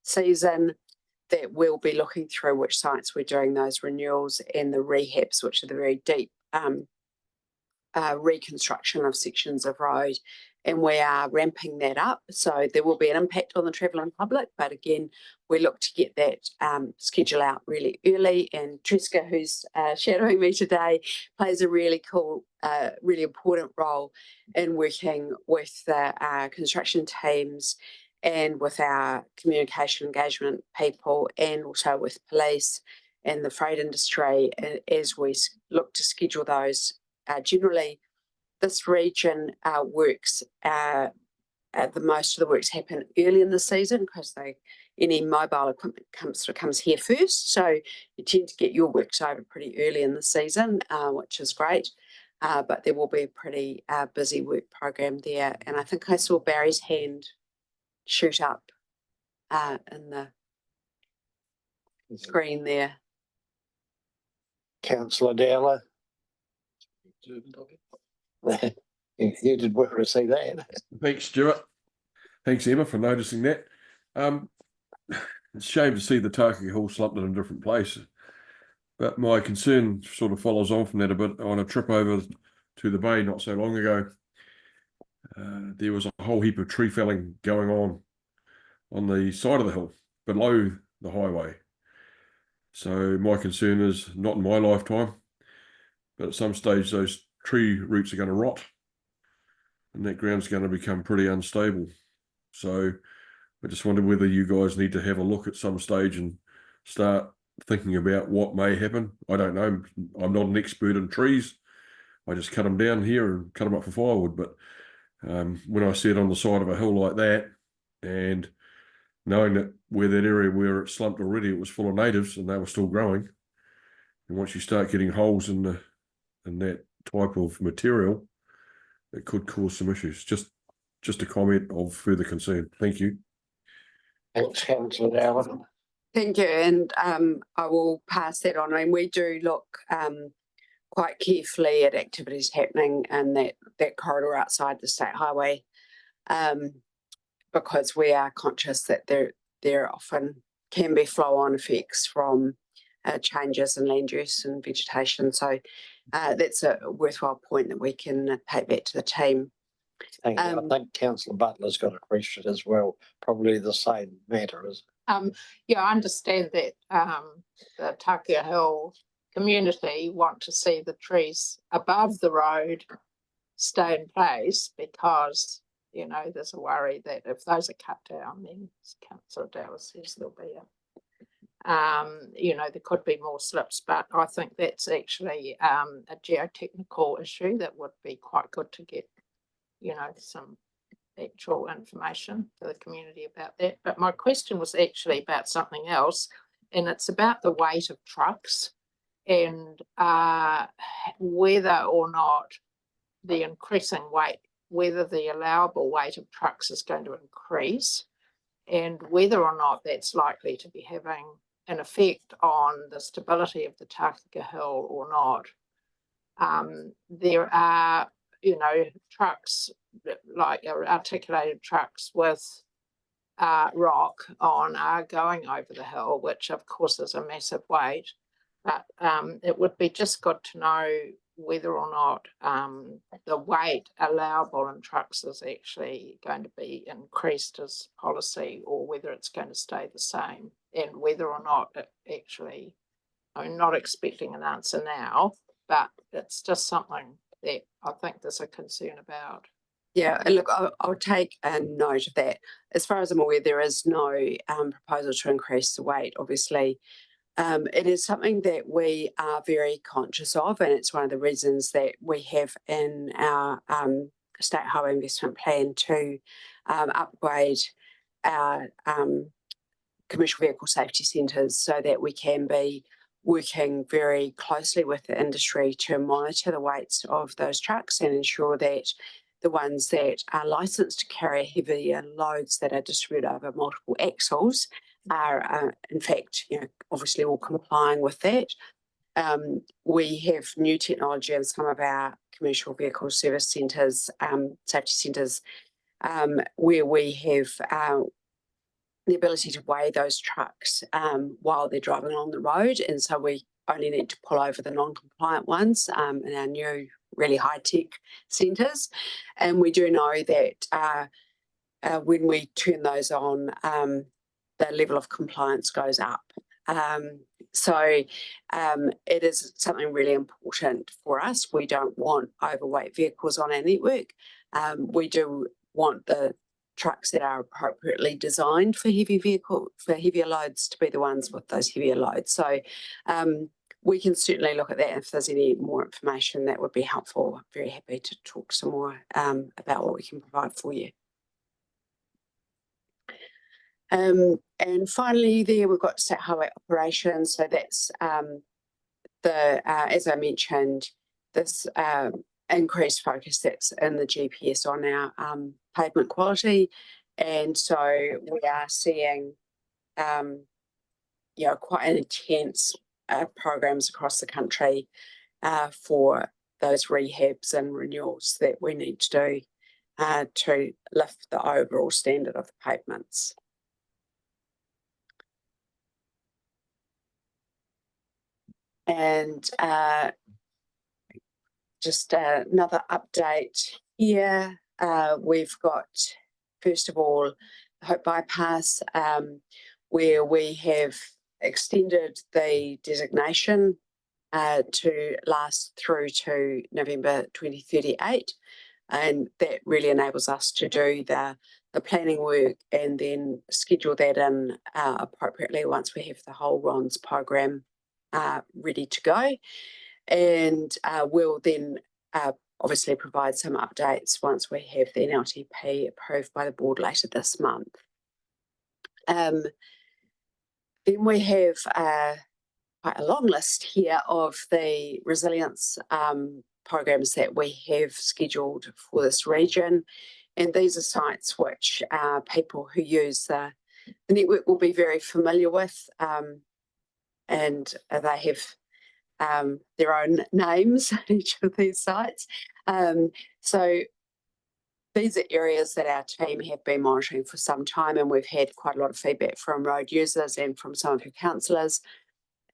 season, that we'll be looking through which sites we're doing those renewals and the rehabs, which are the very deep reconstruction of sections of road, and we are ramping that up. So there will be an impact on the travelling public, but again, we look to get that schedule out really early. And Triska, who's shadowing me today, plays a really cool, really important role in working with the construction teams and with our communication engagement people, and also with police and the freight industry, as we look to schedule those. Generally, this region works, the most of the works happen early in the season because any mobile equipment comes here first. So you tend to get your works over pretty early in the season, which is great. But there will be a pretty busy work program there. And I think I saw Barry's hand shoot up in the screen there. Councillor Dowler. You did well to see that. Thanks, Stuart. Thanks, Emma, for noticing that. It's a shame to see the Taka Hill slumped in a different place. But my concern sort of follows on from that a bit. On a trip over to the bay not so long ago, there was a whole heap of tree felling going on the side of the hill below the highway. So my concern is not in my lifetime, but at some stage those tree roots are going to rot and that ground's going to become pretty unstable. So I just wonder whether you guys need to have a look at some stage and start thinking about what may happen. I don't know. I'm not an expert in trees. I just cut them down here and cut them up for firewood. But when I see it on the side of a hill like that, and knowing that where that area where it slumped already, it was full of natives and they were still growing. And once you start getting holes in that type of material, it could cause some issues. Just a comment of further concern. Thank you. Thanks, Councillor Allen. Thank you, and I will pass that on. And we do look quite carefully at activities happening in that corridor outside the state highway, because we are conscious that there often can be flow-on effects from changes in land use and vegetation. So that's a worthwhile point that we can take back to the team. Thank you. I think Councillor Butler's got a question as well. Probably the same matter, is it? Yeah, I understand that the Takia Hill community want to see the trees above the road stay in place because, you know, there's a worry that if those are cut down, then as Councillor Dallas says, there'll be you know, there could be more slips, but I think that's actually a geotechnical issue that would be quite good to get, you know, some actual information for the community about that. But my question was actually about something else, and it's about the weight of trucks and whether or not the increasing weight, whether the allowable weight of trucks is going to increase, and whether or not that's likely to be having an effect on the stability of the Tākaka Hill or not. There are, you know, trucks like articulated trucks with rock on are going over the hill, which of course is a massive weight. But it would be just good to know whether or not the weight allowable in trucks is actually going to be increased as policy, or whether it's going to stay the same, and whether or not it actually, I'm not expecting an answer now, but it's just something that I think there's a concern about. Yeah, look, I'll take a note of that. As far as I'm aware, there is no proposal to increase the weight, obviously. It is something that we are very conscious of, and it's one of the reasons that we have in our State Highway Investment Plan to upgrade our commercial vehicle safety centres so that we can be working very closely with the industry to monitor the weights of those trucks and ensure that the ones that are licensed to carry heavier loads that are distributed over multiple axles are in fact, you know, obviously all complying with that. We have new technology in some of our commercial vehicle service centres, safety centres, where we have the ability to weigh those trucks while they're driving along the road, and so we only need to pull over the non-compliant ones in our new really high-tech centres. And we do know that when we turn those on, the level of compliance goes up. So it is something really important for us. We don't want overweight vehicles on our network. We do want the trucks that are appropriately designed for heavier loads to be the ones with those heavier loads. So we can certainly look at that. If there's any more information that would be helpful, I'm very happy to talk some more about what we can provide for you. And finally, there we've got state highway operations. So that's as I mentioned, this increased focus that's in the GPS on our pavement quality, and so we are seeing you know, quite an intense programs across the country for those rehabs and renewals that we need to do to lift the overall standard of the pavements. And just another update here. We've got, first of all, Hope Bypass, where we have extended the designation to last through to November 2038. And that really enables us to do the planning work and then schedule that in appropriately once we have the whole RONS program ready to go. And we'll then obviously provide some updates once we have the NLTP approved by the board later this month. Then we have quite a long list here of the resilience programs that we have scheduled for this region. And these are sites which people who use the network will be very familiar with. And they have their own names, each of these sites. So these are areas that our team have been monitoring for some time, and we've had quite a lot of feedback from road users and from some of your councillors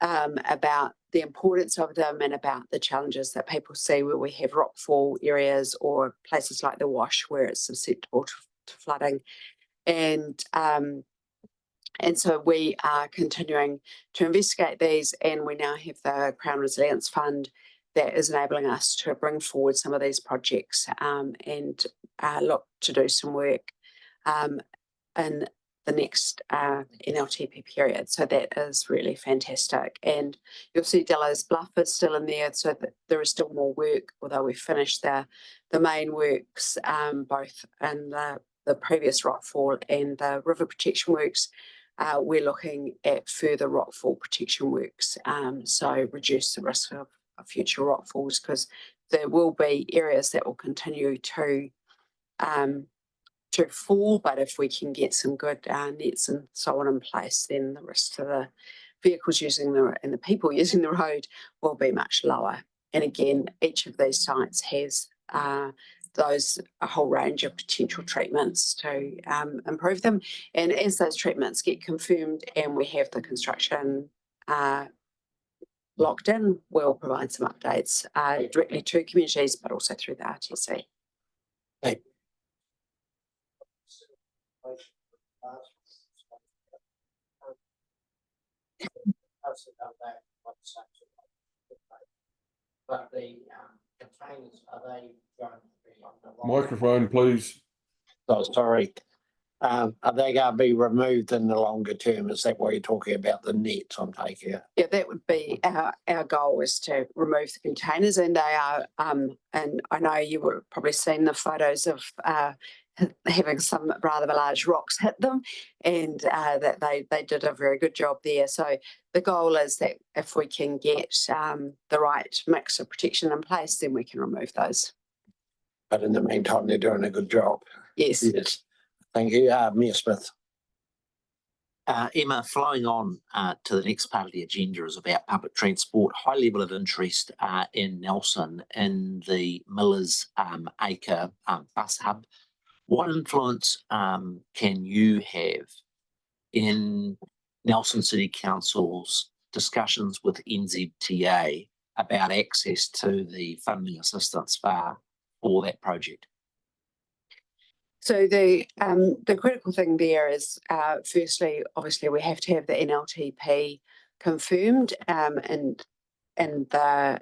about the importance of them and about the challenges that people see where we have rockfall areas or places like the Wash where it's susceptible to flooding. And so we are continuing to investigate these, and we now have the Crown Resilience Fund that is enabling us to bring forward some of these projects and look to do some work in the next NLTP period. So that is really fantastic. And you'll see Dello's Bluff is still in there, so that there is still more work, although we've finished the main works, both in the previous rockfall and the river protection works. We're looking at further rockfall protection works, so reduce the risk of future rockfalls, because there will be areas that will continue to fall, but if we can get some good nets and so on in place, then the risk to the vehicles using and the people using the road will be much lower. And again, each of these sites has a whole range of potential treatments to improve them. And as those treatments get confirmed and we have the construction locked in, we'll provide some updates directly to communities, but also through the RTC. Thank you. But the containers, are they going to be on the Microphone, please. Oh, sorry. Are they going to be removed in the longer term? Is that what you're talking about, the nets, I'm taking it? Yeah, that would be our goal, is to remove the containers, and they are, and I know you would have probably seen the photos of having some rather large rocks hit them, and that they did a very good job there. So the goal is that if we can get the right mix of protection in place, then we can remove those. But in the meantime, they're doing a good job. Yes. Yes. Thank you, Mayor Smith. Emma, flowing on to the next part of the agenda is about public transport. High level of interest in Nelson in the Millers Acre bus hub. What influence can you have in Nelson City Council's discussions with NZTA about access to the funding assistance for that project? So the critical thing there is, firstly, obviously we have to have the NLTP confirmed, and the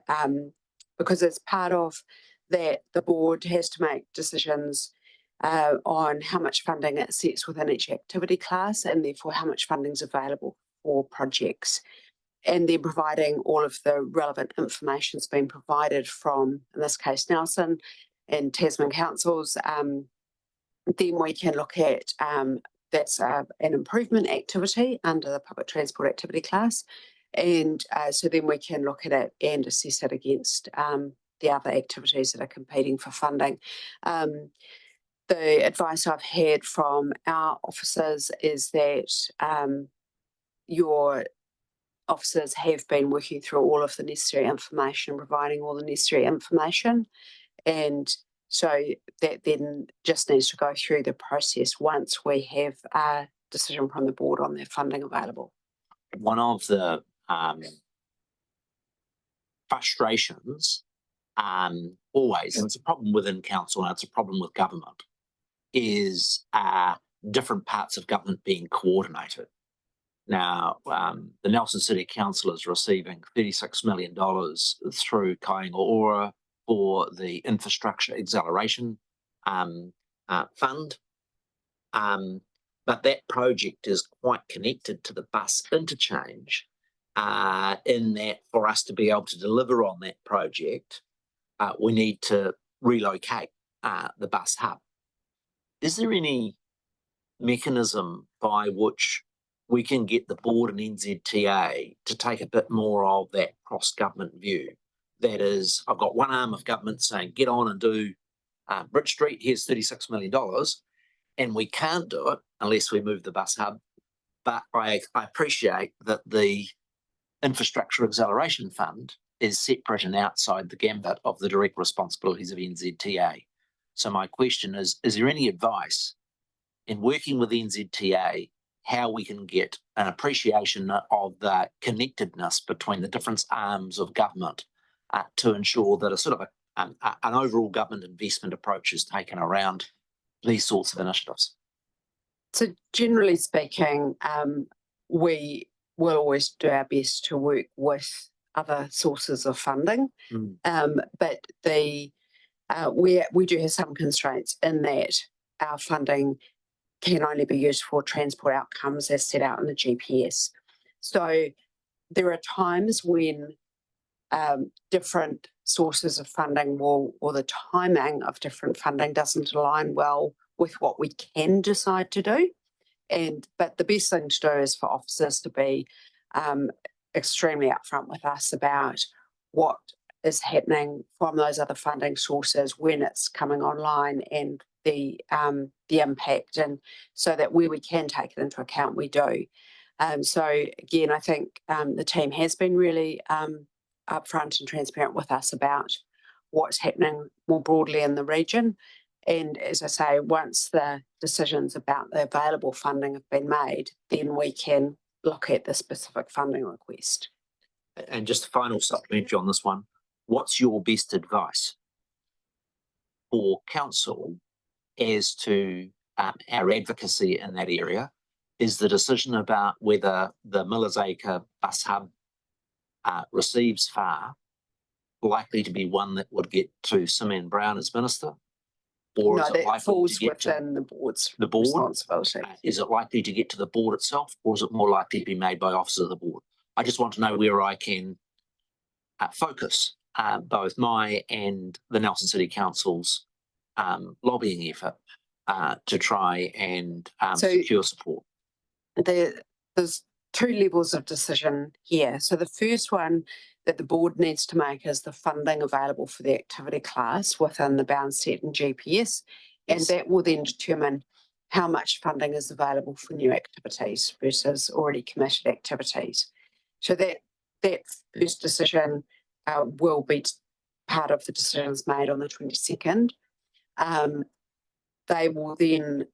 because as part of that, the board has to make decisions on how much funding it sets within each activity class, and therefore how much funding is available for projects. And then providing all of the relevant information has been provided from, in this case, Nelson and Tasman councils. Then we can look at that's an improvement activity under the public transport activity class. And so then we can look at it and assess it against the other activities that are competing for funding. The advice I've had from our officers is that your officers have been working through all of the necessary information, providing all the necessary information. And so that then just needs to go through the process once we have a decision from the board on their funding available. One of the frustrations, always, and it's a problem within council and it's a problem with government, is different parts of government being coordinated. Now, the Nelson City Council is receiving $36 million through Kāinga Ora for the Infrastructure Acceleration Fund. But that project is quite connected to the bus interchange, in that for us to be able to deliver on that project, we need to relocate the bus hub. Is there any mechanism by which we can get the board and NZTA to take a bit more of that cross-government view? That is, I've got one arm of government saying, get on and do Bridge Street, here's $36 million, and we can't do it unless we move the bus hub. But I appreciate that the Infrastructure Acceleration Fund is separate and outside the gambit of the direct responsibilities of NZTA. So my question is there any advice in working with NZTA how we can get an appreciation of the connectedness between the different arms of government to ensure that a sort of an overall government investment approach is taken around these sorts of initiatives? So generally speaking, we will always do our best to work with other sources of funding, but we do have some constraints in that our funding can only be used for transport outcomes as set out in the GPS. So there are times when different sources of funding or the timing of different funding doesn't align well with what we can decide to do. But the best thing to do is for officers to be extremely upfront with us about what is happening from those other funding sources, when it's coming online, and the impact, and so that where we can take it into account, we do. So again, I think the team has been really upfront and transparent with us about what's happening more broadly in the region. And as I say, once the decisions about the available funding have been made, then we can look at the specific funding request. And just a final supplementary on this one, what's your best advice for council as to our advocacy in that area? Is the decision about whether the Millers Acre bus hub receives FAR likely to be one that would get to Simeon Brown as minister? Or No, is it that likely falls to get within the board's the board? responsibility. Is it likely to get to the board itself, or is it more likely to be made by officers of the board? I just want to know where I can focus both my and the Nelson City Council's lobbying effort to try and secure support. There's two levels of decision here. So the first one that the board needs to make is the funding available for the activity class within the bound set and GPS, and that will then determine how much funding is available for new activities versus already committed activities. So that first decision will be part of the decisions made on the 22nd. They will then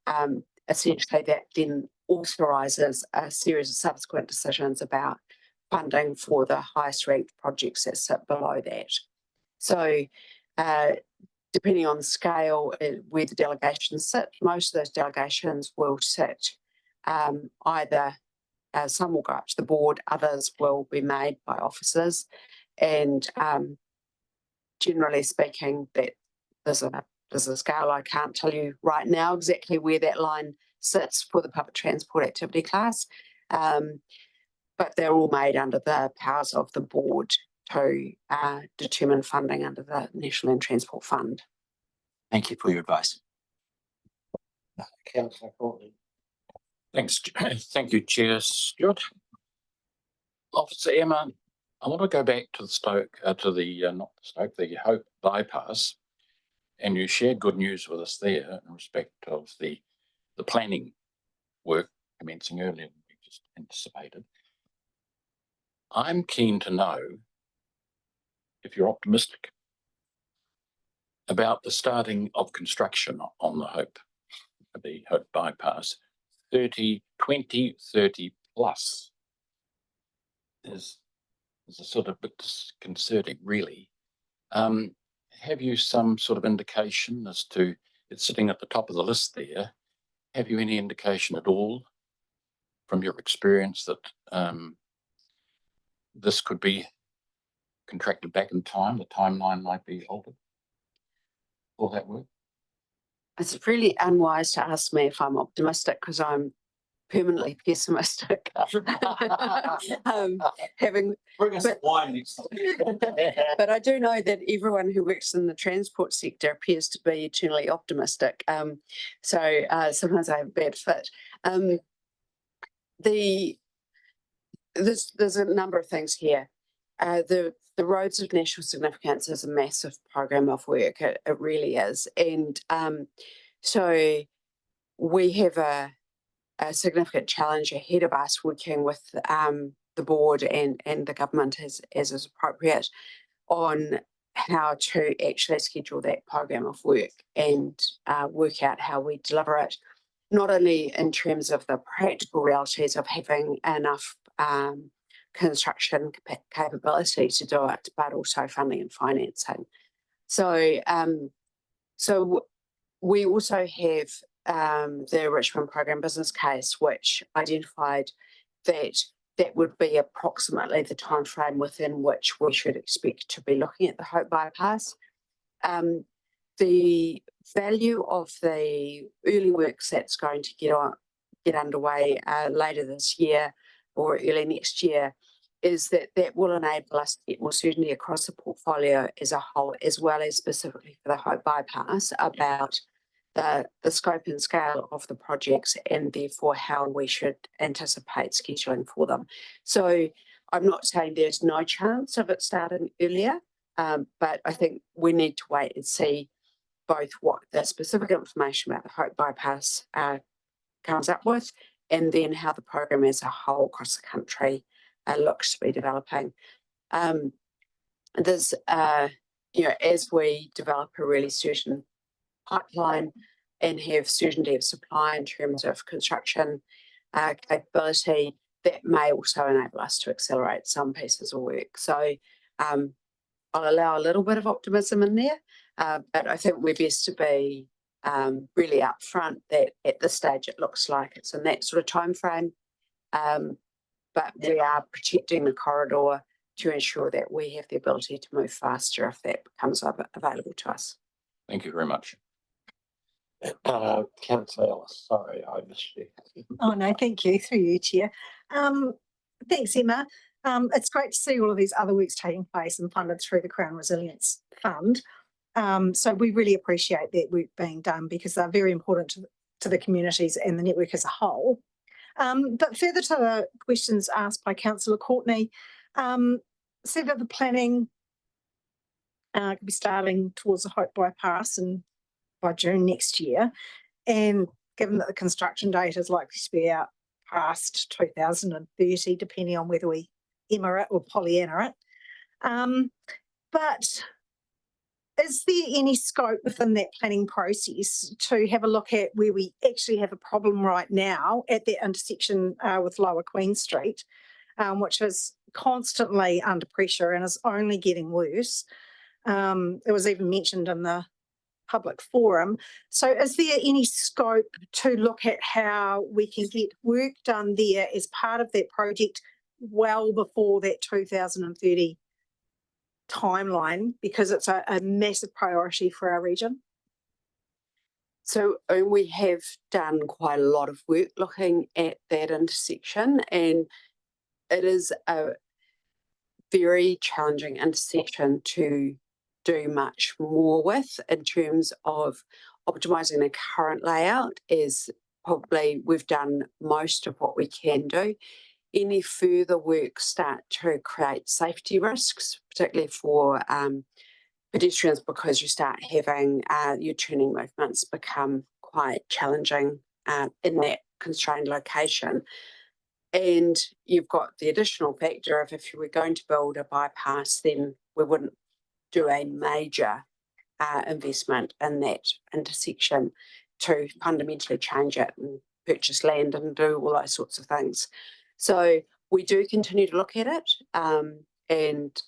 essentially, that then authorises a series of subsequent decisions about funding for the highest ranked projects that sit below that. So depending on the scale where the delegations sit, most of those delegations will sit either, some will go up to the board, others will be made by officers, and generally speaking, that there's a scale. I can't tell you right now exactly where that line sits for the public transport activity class, but they're all made under the powers of the board to determine funding under the National Land Transport Fund. Thank you for your advice. Councillor Courtney. Thanks. Thank you, Chair Stewart. Officer Emma, I want to go back to the Hope bypass, and you shared good news with us there in respect of the planning work commencing earlier than we just anticipated. I'm keen to know if you're optimistic about the starting of construction on the Hope bypass, 2030 plus. is a sort of bit disconcerting, really. Have you some sort of indication as to, it's sitting at the top of the list there, have you any indication at all from your experience that this could be contracted back in time, the timeline might be altered? Will that work? It's really unwise to ask me if I'm optimistic because I'm permanently pessimistic. Having Bring us but- a wine next time. But I do know that everyone who works in the transport sector appears to be eternally optimistic. So sometimes I have a bad fit. There's a number of things here. The roads of national significance is a massive program of work. It really is, and so we have a significant challenge ahead of us, working with the board and the government as is appropriate on how to actually schedule that program of work and work out how we deliver it, not only in terms of the practical realities of having enough construction capability to do it, but also funding and financing. So, we also have the Richmond Program Business Case, which identified that would be approximately the timeframe within which we should expect to be looking at the Hope Bypass. The value of the early works that's going to get underway later this year or early next year is that will enable us to get more certainty across the portfolio as a whole, as well as specifically for the Hope Bypass, about the scope and scale of the projects and therefore how we should anticipate scheduling for them. So I'm not saying there's no chance of it starting earlier, but I think we need to wait and see both what the specific information about the Hope Bypass comes up with, and then how the program as a whole across the country looks to be developing. There's, as we develop a really certain pipeline and have certainty of supply in terms of construction capability, that may also enable us to accelerate some pieces of work. So I'll allow a little bit of optimism in there, but I think we're best to be really upfront that at this stage it looks like it's in that sort of time frame, but we are protecting the corridor to ensure that we have the ability to move faster if that becomes available to us. Thank you very much. Councillor Ellis, sorry, I missed you. Oh, no, thank you. Through you, Chair. Thanks, Emma. It's great to see all of these other works taking place and funded through the Crown Resilience Fund. So we really appreciate that work being done because they're very important to the communities and the network as a whole. But further to the questions asked by Councillor Courtney, see that the planning could be starting towards the Hope Bypass and by June next year, and given that the construction date is likely to be out past 2030, depending on whether we Emma it or Pollyanna it. But is there any scope within that planning process to have a look at where we actually have a problem right now at that intersection with Lower Queen Street, which is constantly under pressure and is only getting worse? It was even mentioned in the public forum. So is there any scope to look at how we can get work done there as part of that project well before that 2030 timeline, because it's a massive priority for our region? So we have done quite a lot of work looking at that intersection, and it is a very challenging intersection to do much more with in terms of optimising the current layout. Is probably we've done most of what we can do. Any further work start to create safety risks, particularly for pedestrians, because you start having your turning movements become quite challenging in that constrained location. And you've got the additional factor of if you were going to build a bypass, then we wouldn't do a major investment in that intersection to fundamentally change it and purchase land and do all those sorts of things. So we do continue to look at it. and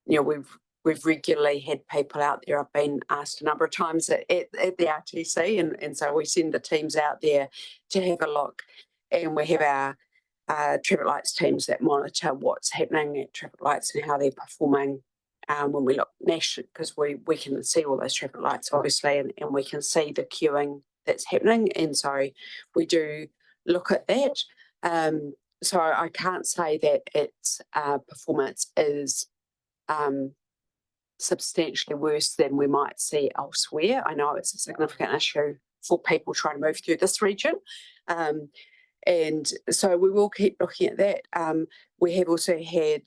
we've regularly had people out there. I've been asked a number of times at the RTC, and so we send the teams out there to have a look, and we have our traffic lights teams that monitor what's happening at traffic lights and how they're performing when we look nationally, because we can see all those traffic lights obviously, and we can see the queuing that's happening, and so we do look at that. So I can't say that its performance is substantially worse than we might see elsewhere. I know it's a significant issue for people trying to move through this region. And so we will keep looking at that. We have also had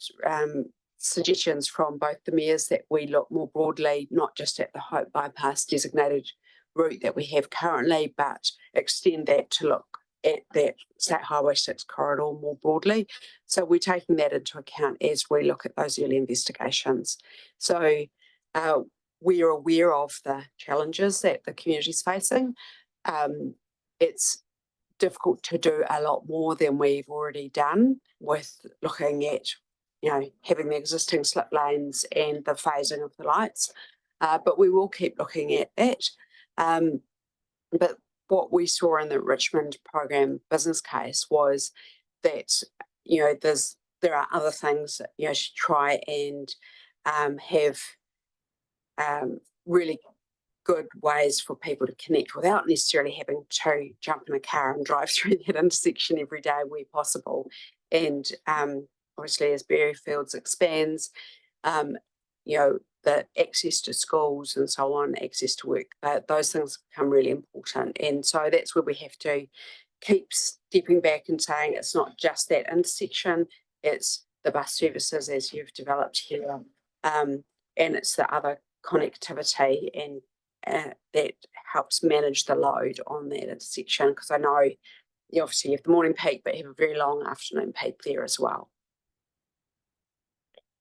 suggestions from both the mayors that we look more broadly, not just at the Hope Bypass designated route that we have currently, but extend that to look at that State Highway 6 corridor more broadly. So we're taking that into account as we look at those early investigations. So we're aware of the challenges that the community is facing. It's difficult to do a lot more than we've already done with looking at, having the existing slip lanes and the phasing of the lights. But we will keep looking at that. But what we saw in the Richmond program business case was that, there are other things that, should try and have really good ways for people to connect without necessarily having to jump in a car and drive through that intersection every day where possible. And obviously as Berryfields expands, the access to schools and so on, access to work, those things become really important. And so that's where we have to keep stepping back and saying it's not just that intersection, it's the bus services as you've developed here, and it's the other connectivity and that helps manage the load on that intersection, because I know you obviously have the morning peak, but you have a very long afternoon peak there as well.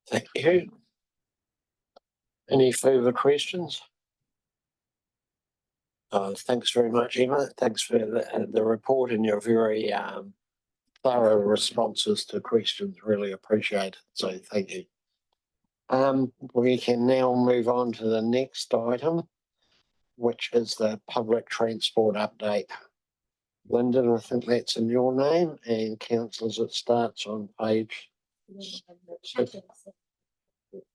Thank you. Any further questions? Thanks very much, Emma. Thanks for the report and your very thorough responses to questions. Really appreciate it. So thank you. We can now move on to the next item, which is the public transport update. Lyndon, I think that's in your name, and councillors, it starts on page.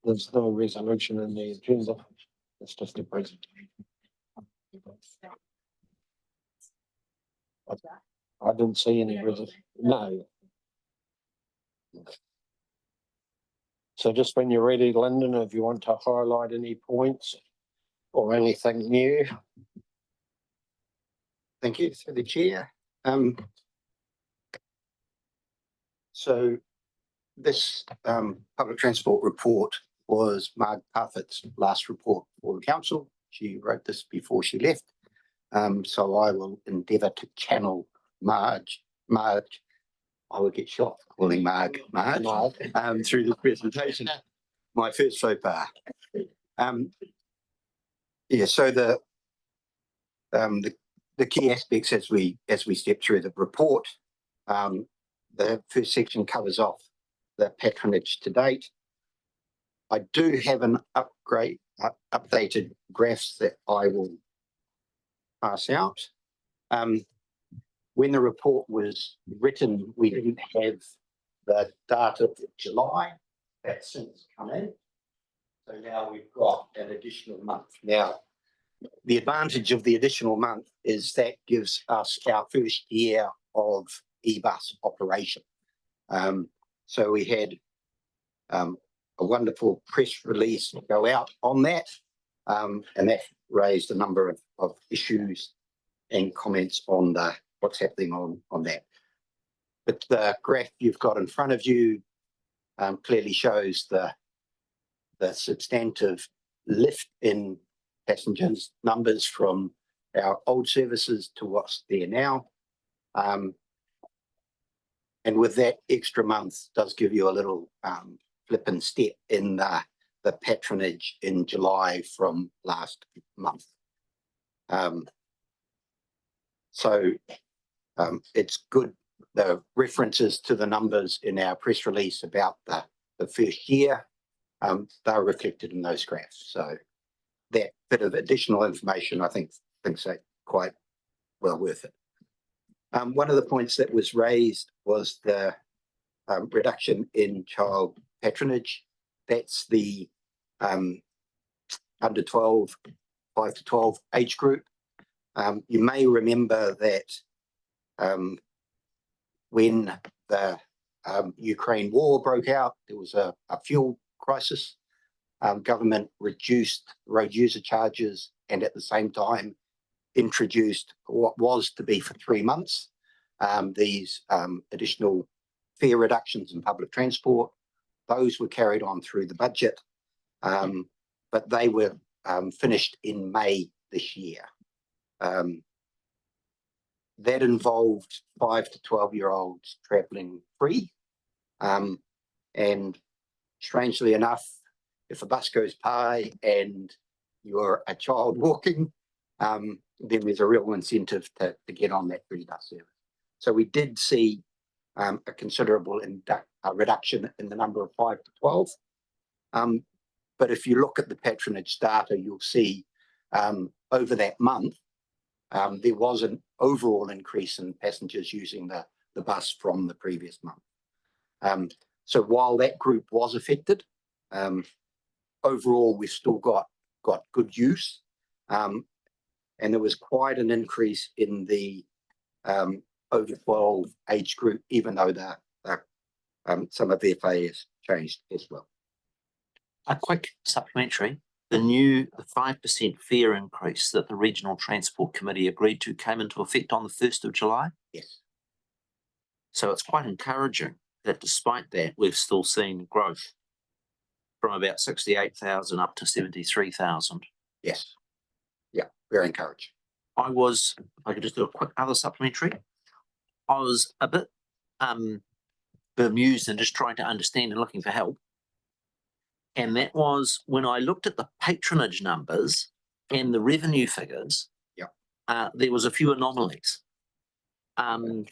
There's no resolution in the agenda. It's just a presentation. I didn't see any resolution. No. So just when you're ready, Lyndon, if you want to highlight any points or anything new. Thank you, through the chair. So this public transport report was Marg Parfitt's last report for the council. She wrote this before she left. So I will endeavour to channel Marge. I will get shot calling Marge through this presentation. My first faux pas. So the key aspects as we step through the report, the first section covers off the patronage to date. I do have an updated graphs that I will pass out. When the report was written, we didn't have the data for July. That's since come in. So now we've got an additional month. Now, the advantage of the additional month is that gives us our first year of e-bus operation. So we had a wonderful press release go out on that, and that raised a number of issues and comments on what's happening on that. But the graph you've got in front of you clearly shows the substantive lift in passengers numbers from our old services to what's there now. And with that extra month does give you a little flip and step in the patronage in July from last month. So it's good, the references to the numbers in our press release about the the first year, they're reflected in those graphs. So that bit of additional information, I think are quite well worth it. One of the points that was raised was the reduction in child patronage. That's the under 12, 5 to 12 age group. You may remember that when the Ukraine war broke out, there was a fuel crisis. Government reduced road user charges and at the same time introduced what was to be for 3 months these additional fare reductions in public transport. Those were carried on through the budget, but they were finished in May this year. That involved 5 to 12-year-olds travelling free. And strangely enough, if a bus goes by and you're a child walking, then there's a real incentive to get on that free bus service. So we did see a considerable reduction in the number of 5 to 12. But if you look at the patronage data, you'll see over that month, there was an overall increase in passengers using the bus from the previous month. So while that group was affected, overall we've still got good use. And there was quite an increase in the over 12 age group, even though some of their fares changed as well. A quick supplementary. The 5% fare increase that the Regional Transport Committee agreed to came into effect on the 1st of July. Yes. So it's quite encouraging that despite that, we've still seen growth from about 68,000 up to 73,000. Yes. Yeah, very encouraging. If I could just do a quick other supplementary. I was a bit bemused and just trying to understand and looking for help. And that was when I looked at the patronage numbers and the revenue figures, there was a few anomalies. That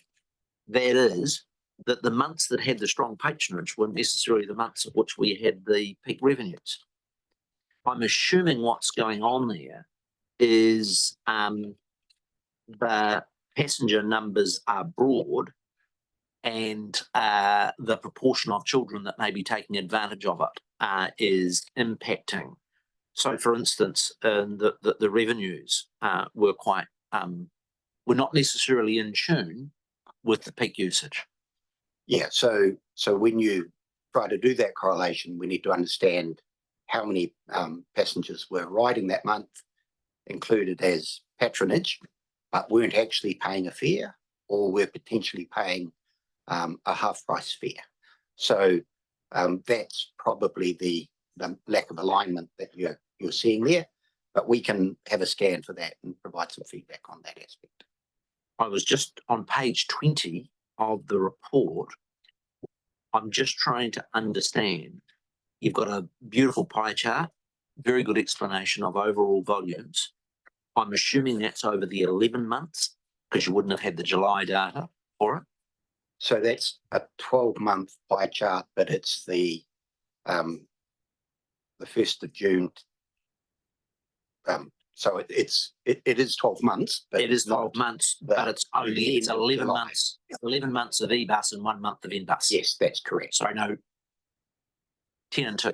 is, that the months that had the strong patronage weren't necessarily the months at which we had the peak revenues. I'm assuming what's going on there is the passenger numbers are broad and the proportion of children that may be taking advantage of it is impacting. So, for instance, the revenues were not necessarily in tune with the peak usage. Yeah, so when you try to do that correlation, we need to understand how many passengers were riding that month, included as patronage, but weren't actually paying a fare or were potentially paying a half-price fare. So that's probably the lack of alignment that you're seeing there, but we can have a scan for that and provide some feedback on that aspect. I was just on page 20 of the report. I'm just trying to understand. You've got a beautiful pie chart, very good explanation of overall volumes. I'm assuming that's over the 11 months because you wouldn't have had the July data for it. So that's a 12-month pie chart, but it's the 1st of June. So it is 12 months. But it is 12 months, but it's 11 months. 11 months of e-bus and 1 month of in-bus. Yes, that's correct. So no, 10 and 2.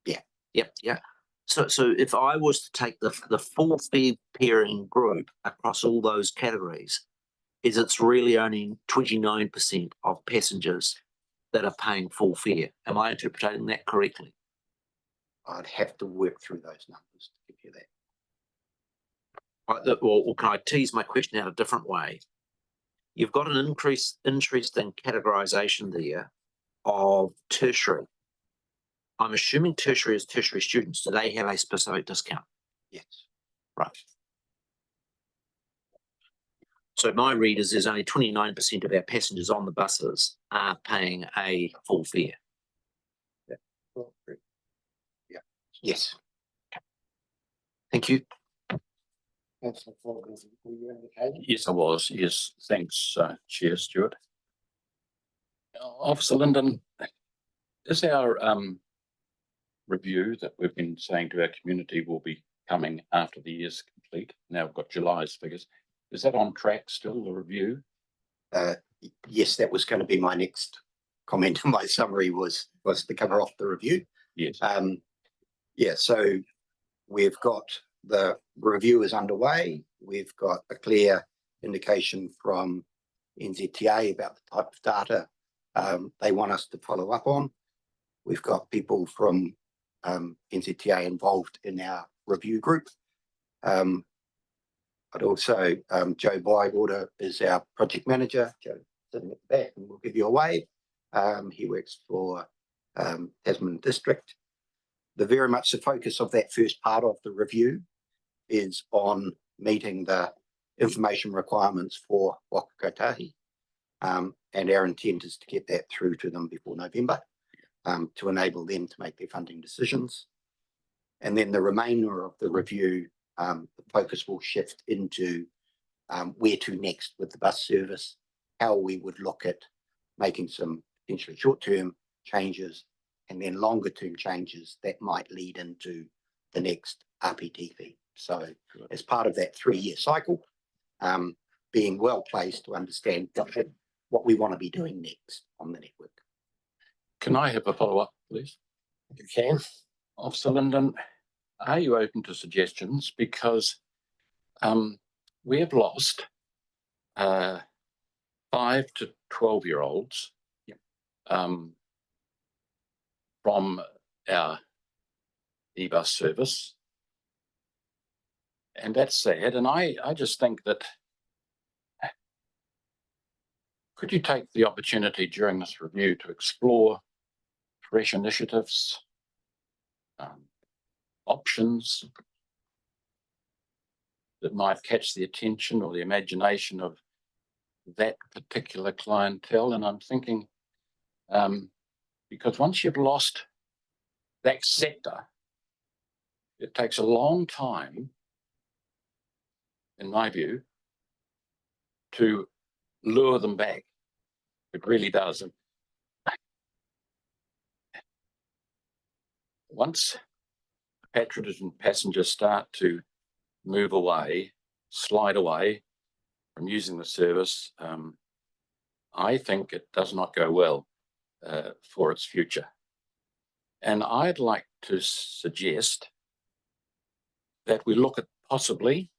Yeah. Yep. Yeah. So if I was to take the full fare pairing group across all those categories, it's really only 29% of passengers that are paying full fare. Am I interpreting that correctly? I'd have to work through those numbers to give you that. Or can I tease my question out a different way? You've got an interesting categorisation there of tertiary. I'm assuming tertiary is tertiary students. Do they have a specific discount? Yes. Right. So my read is there's only 29% of our passengers on the buses are paying a full fare. Yeah. Yes. Thank you. Yes, I was. Yes, thanks, Chair Stewart. Officer Linden, Is our review that we've been saying to our community will be coming after the year's complete? Now we've got July's figures. Is that on track still, the review? Yes, that was going to be my next comment in my summary was to cover off the review. Yes. Yeah, so we've got the review is underway. We've got a clear indication from NZTA about the type of data they want us to follow up on. We've got people from NZTA involved in our review group. But also Joe Bywater is our project manager. Joe sitting at the back, and we'll give you a wave. He works for Tasman District. Very much the focus of that first part of the review is on meeting the information requirements for Waka Kotahi. And our intent is to get that through to them before November to enable them to make their funding decisions. And then the remainder of the review, the focus will shift into where to next with the bus service, how we would look at making some potentially short-term changes and then longer-term changes that might lead into the next RPT. So as part of that 3-year cycle, being well placed to understand what we want to be doing next on the network. Can I have a follow-up, please? You can. Officer Linden, are you open to suggestions? Because we have lost 5 to 12-year-olds from our e-bus service. And that's sad. And I just think that could you take the opportunity during this review to explore fresh initiatives, options that might catch the attention or the imagination of that particular clientele? And I'm thinking, because once you've lost that sector, it takes a long time, in my view, to lure them back. It really does. And once patronage and passengers start to move away, slide away from using the service, I think it does not go well for its future. And I'd like to suggest that we look at possibly,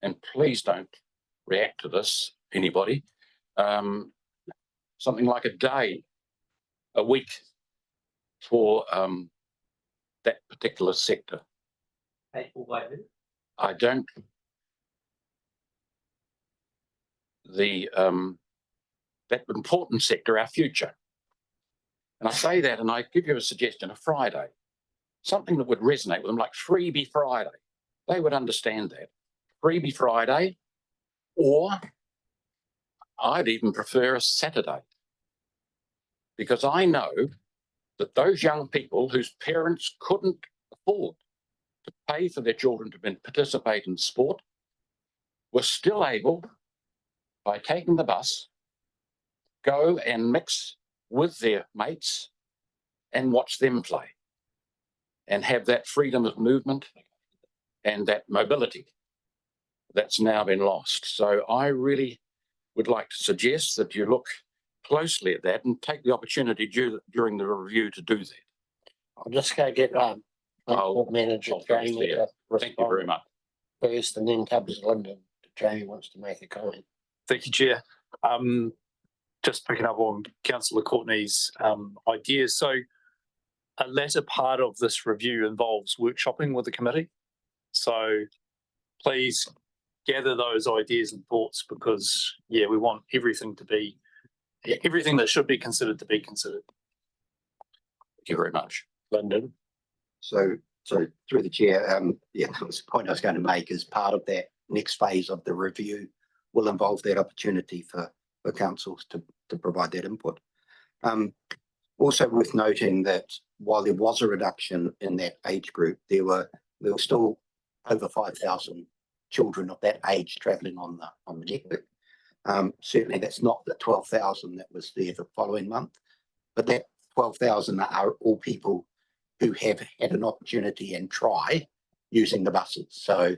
and please don't react to this, anybody, something like a day, a week for that particular sector. I don't. That important sector, our future. And I say that, and I give you a suggestion: a Friday, something that would resonate with them, like Freebie Friday. They would understand that. Freebie Friday, or I'd even prefer a Saturday, because I know that those young people whose parents couldn't afford to pay for their children to participate in sport were still able, by taking the bus, go and mix with their mates and watch them play and have that freedom of movement and that mobility that's now been lost. So I really would like to suggest that you look closely at that and take the opportunity during the review to do that. I'll just go get manager Jamie to Thank you very much. first, and then Councillor Linden. Jamie wants to make a comment. Thank you, Chair. Just picking up on Councillor Courtney's ideas. So a latter part of this review involves workshopping with the committee. So please gather those ideas and thoughts, because, yeah, we want everything that should be considered to be considered. Thank you very much. Linden. So through the chair, that was the point I was going to make. As part of that next phase of the review will involve that opportunity for councils to provide that input. Also worth noting that while there was a reduction in that age group, there were still over 5,000 children of that age travelling on the network. Certainly that's not the 12,000 that was there the following month, but that 12,000 are all people who have had an opportunity and try using the buses. So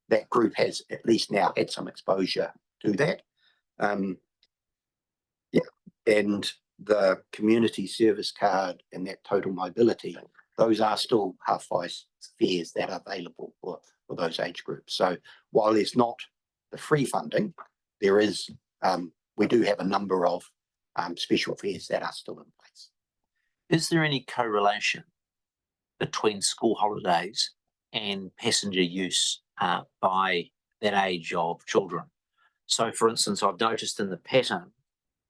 that group has at least now had some exposure to that. And the community service card and that total mobility, those are still half price fares that are available for those age groups. So while there's not the free funding, there is, we do have a number of special fares that are still in place. Is there any correlation between school holidays and passenger use by that age of children? So, for instance, I've noticed in the pattern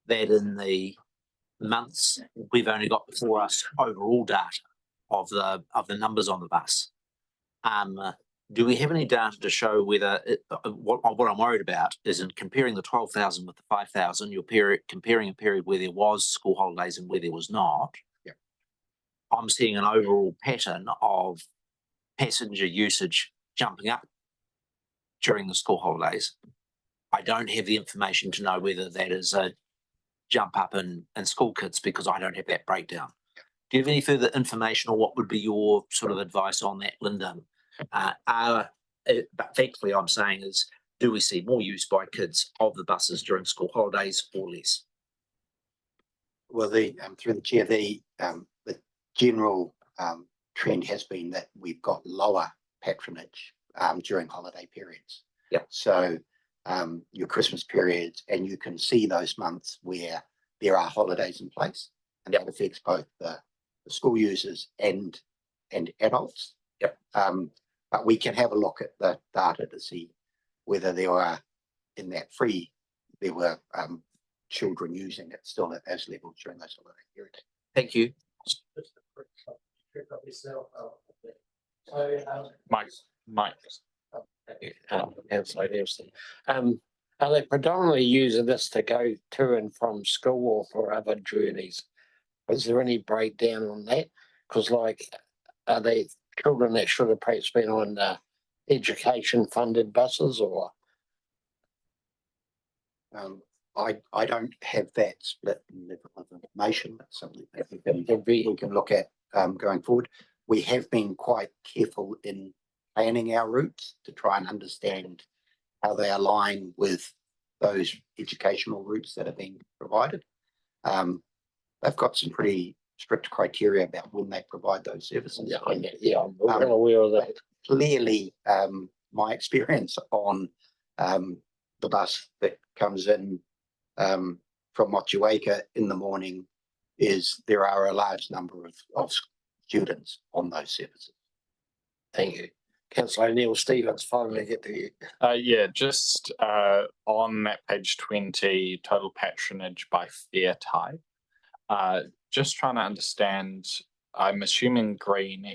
that in the months we've only got before us overall data of the numbers on the bus. Do we have any data to show whether what I'm worried about is in comparing the 12,000 with the 5,000, you're comparing a period where there was school holidays and where there was not. Yeah. I'm seeing an overall pattern of passenger usage jumping up during the school holidays. I don't have the information to know whether that is a jump up in school kids because I don't have that breakdown. Do you have any further information, or what would be your sort of advice on that, Linda? But thankfully, I'm saying is, do we see more use by kids of the buses during school holidays or less? Well, through the chair, the general trend has been that we've got lower patronage during holiday periods. Yeah. So your Christmas periods, and you can see those months where there are holidays in place, and that affects both the school users and adults. Yep. But we can have a look at the data to see whether there are, in that free, there were children using it still at those levels during those holiday periods. Thank you. Mike. Are they predominantly using this to go to and from school or for other journeys? Is there any breakdown on that? Because are they children that should have perhaps been on education funded buses, or? I don't have that split level of information. That's something that we can look at going forward. We have been quite careful in planning our routes to try and understand how they align with those educational routes that are being provided. They've got some pretty strict criteria about when they provide those services. I'm well aware of that. Clearly, my experience on the bus that comes in from Motueka in the morning is there are a large number of students on those services. Thank you. Councillor Neil Stevens, finally get to you. Yeah, just on that page 20, total patronage by fare type. Just trying to understand, I'm assuming green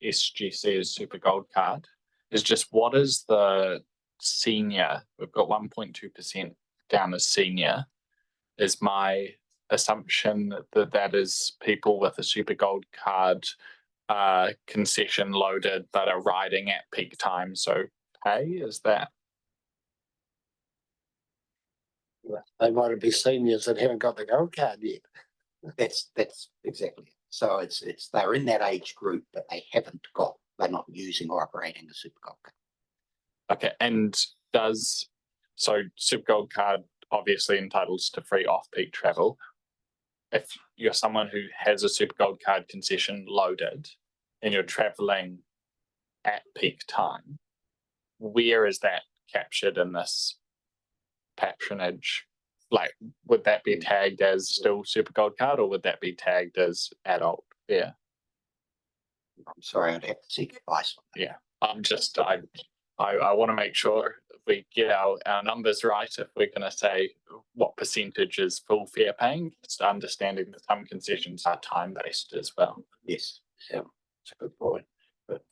SGC is Super Gold Card, is just what is the senior? We've got 1.2% down as senior. Is my assumption that is people with a Super Gold Card concession loaded that are riding at peak time, so pay, is that? They might be seniors that haven't got the gold card yet. That's exactly it. So it's they're in that age group, but they're not using or operating the Super Gold Card. Okay, and so Super Gold Card obviously entitles to free off-peak travel. If you're someone who has a Super Gold Card concession loaded and you're traveling at peak time, where is that captured in this patronage? Like, would that be tagged as still Super Gold Card, or would that be tagged as adult fare? I'm sorry, I'd have to seek advice on that. Yeah, I want to make sure we get our numbers right if we're going to say what percentage is full fare paying, just understanding that some concessions are time-based as well. Yes. Yeah, it's a good point. But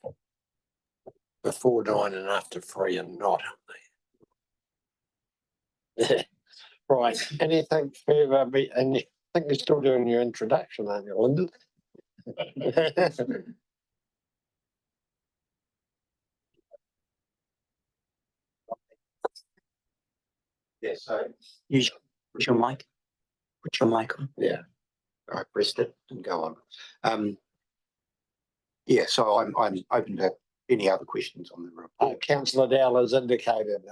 before 9 and after 3 and not, aren't they? Right. Anything further? And I think you're still doing your introduction, aren't you, Linda? Yeah, so use your mic. Put your mic on. Yeah. I pressed it and go on. Yeah, so I'm open to any other questions on the report. Councillor Dowler has indicated.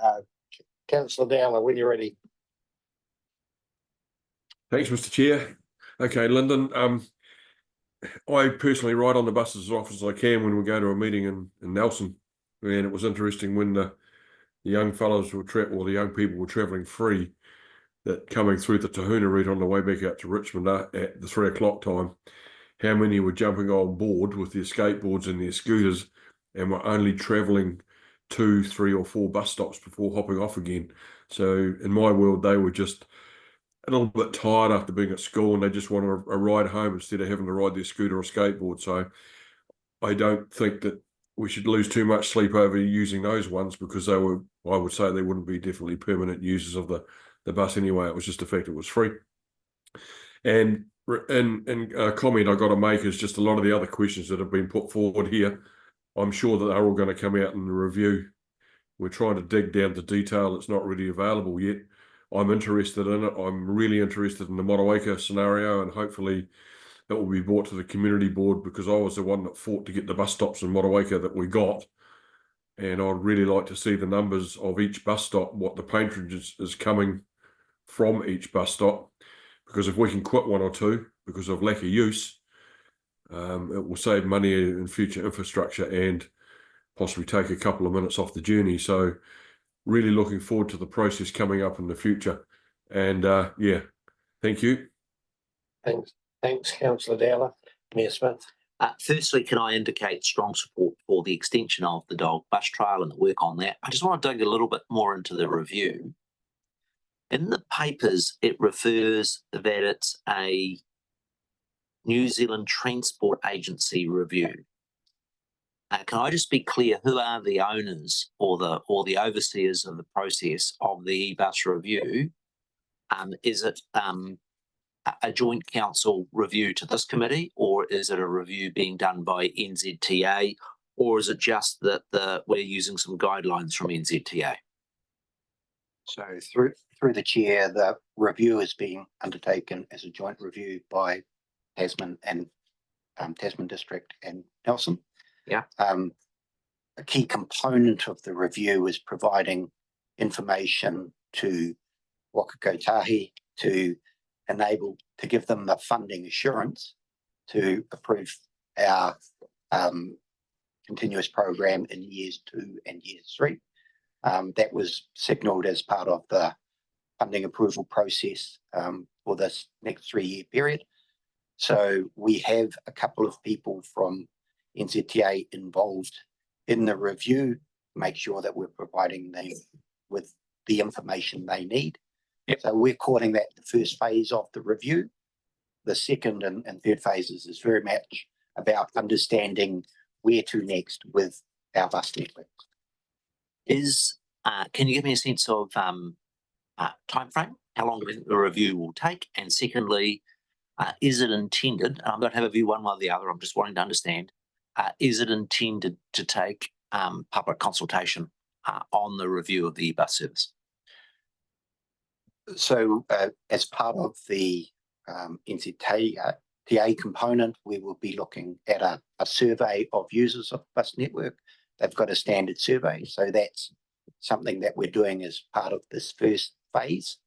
Councillor Dowler, when you're ready. Thanks, Mr. Chair. Okay, Lyndon, I personally ride on the buses as often as I can when we go to a meeting in Nelson. And it was interesting when the young fellows were the young people were travelling free, that coming through the Tahuna route on the way back out to Richmond at the 3 o'clock time, how many were jumping on board with their skateboards and their scooters and were only travelling 2, 3 or 4 bus stops before hopping off again. So in my world, they were just a little bit tired after being at school and they just wanted a ride home instead of having to ride their scooter or skateboard. So I don't think that we should lose too much sleep over using those ones, because I would say they wouldn't be definitely permanent users of the bus anyway. It was just the fact it was free. And a comment I got to make is just a lot of the other questions that have been put forward here, I'm sure that they're all going to come out in the review. We're trying to dig down to detail that's not really available yet. I'm interested in it. I'm really interested in the Waka scenario, and hopefully it will be brought to the community board, because I was the one that fought to get the bus stops in Waka that we got. And I'd really like to see the numbers of each bus stop, what the patronage is coming from each bus stop, because if we can quit 1 or 2 because of lack of use, it will save money in future infrastructure and possibly take a couple of minutes off the journey. So really looking forward to the process coming up in the future. And yeah, thank you. Thanks, Councillor Dowler. Mayor Smith. Firstly, can I indicate strong support for the extension of the dog bus trail and the work on that? I just want to dig a little bit more into the review. In the papers, it refers that it's a New Zealand Transport Agency review. Can I just be clear, who are the owners or the overseers of the process of the e-bus review? Is it a joint council review to this committee, or is it a review being done by NZTA, or is it just that we're using some guidelines from NZTA? So through the chair, the review is being undertaken as a joint review by Tasman and Tasman District and Nelson. Yeah. A key component of the review is providing information to Waka Kotahi to give them the funding assurance to approve our continuous program in years 2 and years 3. That was signalled as part of the funding approval process for this next 3-year period. So we have a couple of people from NZTA involved in the review, make sure that we're providing them with the information they need. Yep. So we're calling that the first phase of the review. The second and third phases is very much about understanding where to next with our bus network. Can you give me a sense of time frame, how long the review will take? And secondly, is it intended, and I don't have a view one way or the other, I'm just wanting to understand, is it intended to take public consultation on the review of the e-bus service? So as part of the NZTA component, we will be looking at a survey of users of the bus network. They've got a standard survey, so that's something that we're doing as part of this first phase.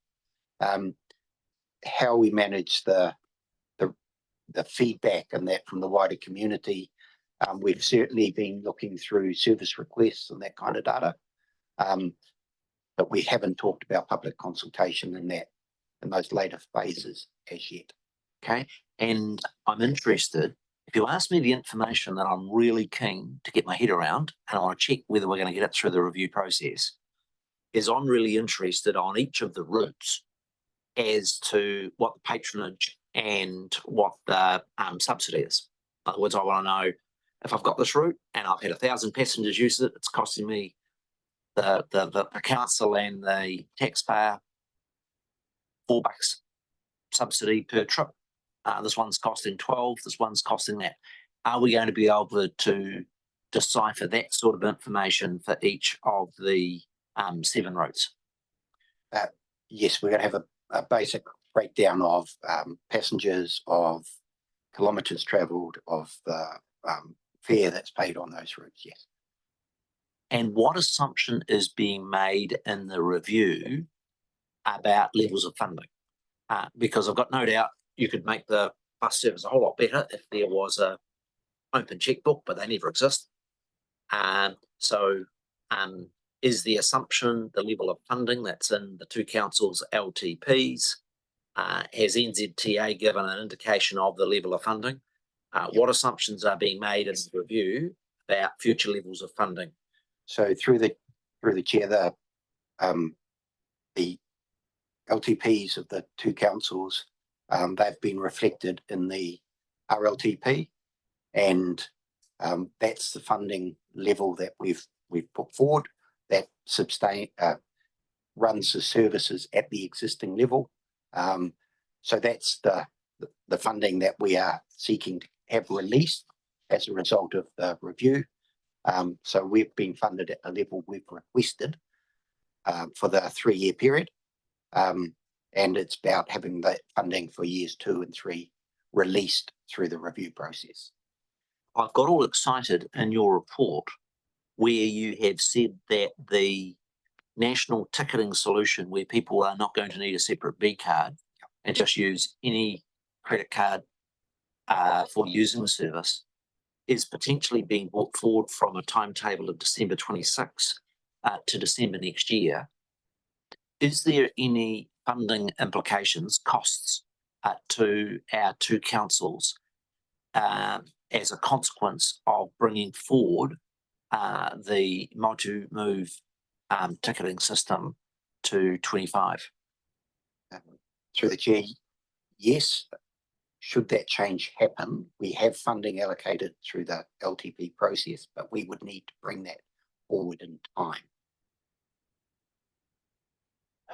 How we manage the feedback and that from the wider community, we've certainly been looking through service requests and that kind of data, but we haven't talked about public consultation in those later phases as yet. Okay, and I'm interested, if you ask me the information that I'm really keen to get my head around, and I want to check whether we're going to get it through the review process, is I'm really interested on each of the routes as to what the patronage and what the subsidy is. In other words, I want to know if I've got this route and I've had 1,000 passengers use it, it's costing me the council and the taxpayer $4 subsidy per trip. This one's costing 12, this one's costing that. Are we going to be able to decipher that sort of information for each of the 7 routes? Yes, we're going to have a basic breakdown of passengers, of kilometres travelled, of the fare that's paid on those routes, yes. And what assumption is being made in the review about levels of funding? Because I've got no doubt you could make the bus service a whole lot better if there was a open checkbook, but they never exist. Is the assumption the level of funding that's in the two councils' LTPs? Has NZTA given an indication of the level of funding? What assumptions are being made in the review about future levels of funding? So through the chair, the LTPs of the two councils, they've been reflected in the RLTP, and that's the funding level that we've put forward that runs the services at the existing level. So that's the funding that we are seeking to have released as a result of the review. So we've been funded at the level we've requested for the 3-year period. And it's about having that funding for years 2 and 3 released through the review process. I've got all excited in your report where you have said that the national ticketing solution, where people are not going to need a separate B card and just use any credit card for using the service, is potentially being brought forward from a timetable of December 26 to December next year. Is there any funding implications, costs to our two councils as a consequence of bringing forward the Motu Move ticketing system to 25? Through the chair, yes. Should that change happen, we have funding allocated through the LTP process, but we would need to bring that forward in time.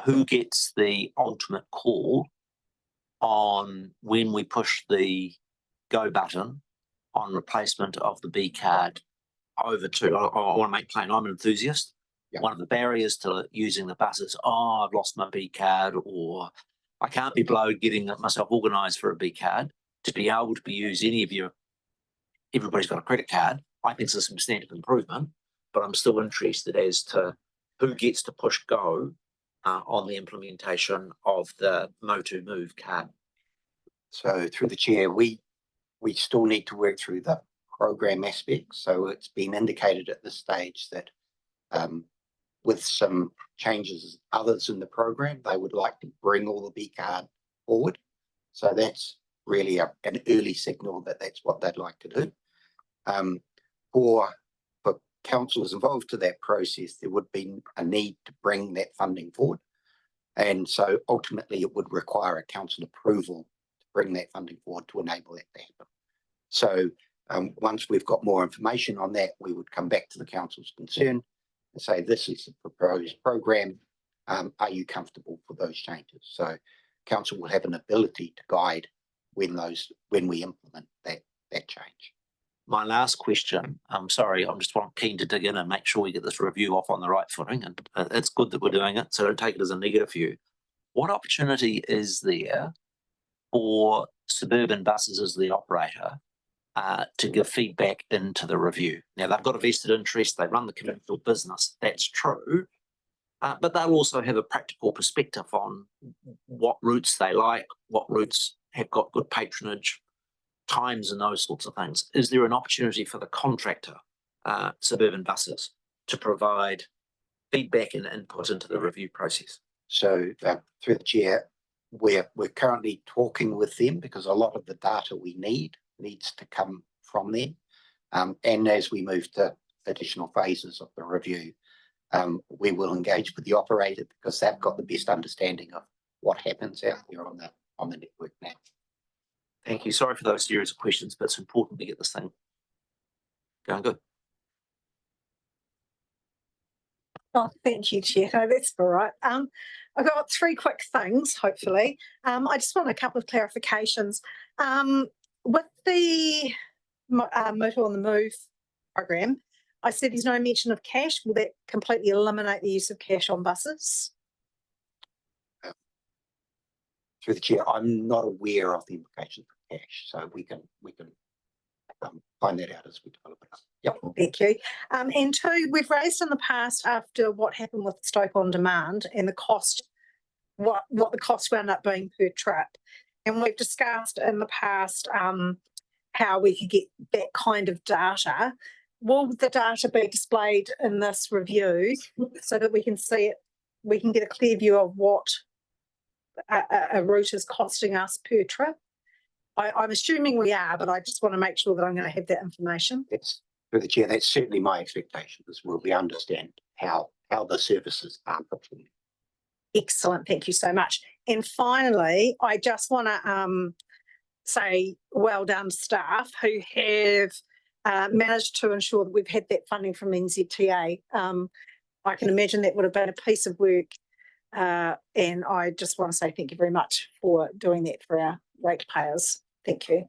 Who gets the ultimate call on when we push the go button on replacement of the B card over to, I want to make plain, I'm an enthusiast. Yep. One of the barriers to using the bus is, oh, I've lost my B card, or I can't be blowed getting myself organised for a B card. To be able to be used any of your, everybody's got a credit card. I think it's a substantive improvement, but I'm still interested as to who gets to push go on the implementation of the Motu Move card. So through the chair, we still need to work through the program aspects. So it's been indicated at this stage that with some changes others in the program, they would like to bring all the B card forward. So that's really an early signal that that's what they'd like to do. For councillors involved to that process, there would be a need to bring that funding forward. And so ultimately it would require a council approval to bring that funding forward to enable that to happen. So once we've got more information on that, we would come back to the council's concern and say, this is the proposed program. Are you comfortable for those changes? So council will have an ability to guide when we implement that change. My last question, I'm sorry, I'm just keen to dig in and make sure we get this review off on the right footing, and it's good that we're doing it, so don't take it as a negative view. What opportunity is there for Suburban Buses as the operator to give feedback into the review? Now, they've got a vested interest, they run the commercial business, that's true, but they'll also have a practical perspective on what routes they like, what routes have got good patronage, times and those sorts of things. Is there an opportunity for the contractor, Suburban Buses, to provide feedback and input into the review process? So through the chair, we're currently talking with them because a lot of the data we needs to come from them. And as we move to additional phases of the review, we will engage with the operator because they've got the best understanding of what happens out there on the network now. Thank you. Sorry for those series of questions, but it's important to get this thing going good. Oh, thank you, Chair. No, that's all right. I've got 3 quick things, hopefully. I just want a couple of clarifications. With the Motu on the Move program, I said there's no mention of cash. Will that completely eliminate the use of cash on buses? Through the chair, I'm not aware of the implications for cash, so we can find that out as we develop it. Yep. Thank you. And two, we've raised in the past after what happened with Stoke on Demand and the cost, what the cost wound up being per trip. And we've discussed in the past how we could get that kind of data. Will the data be displayed in this review so that we can see it, we can get a clear view of what a route is costing us per trip? I'm assuming we are, but I just want to make sure that I'm going to have that information. That's through the chair. That's certainly my expectation, as will we understand how the services are performing. Excellent. Thank you so much. And finally, I just want to say well done to staff who have managed to ensure that we've had that funding from NZTA. I can imagine that would have been a piece of work. And I just want to say thank you very much for doing that for our ratepayers. Thank you.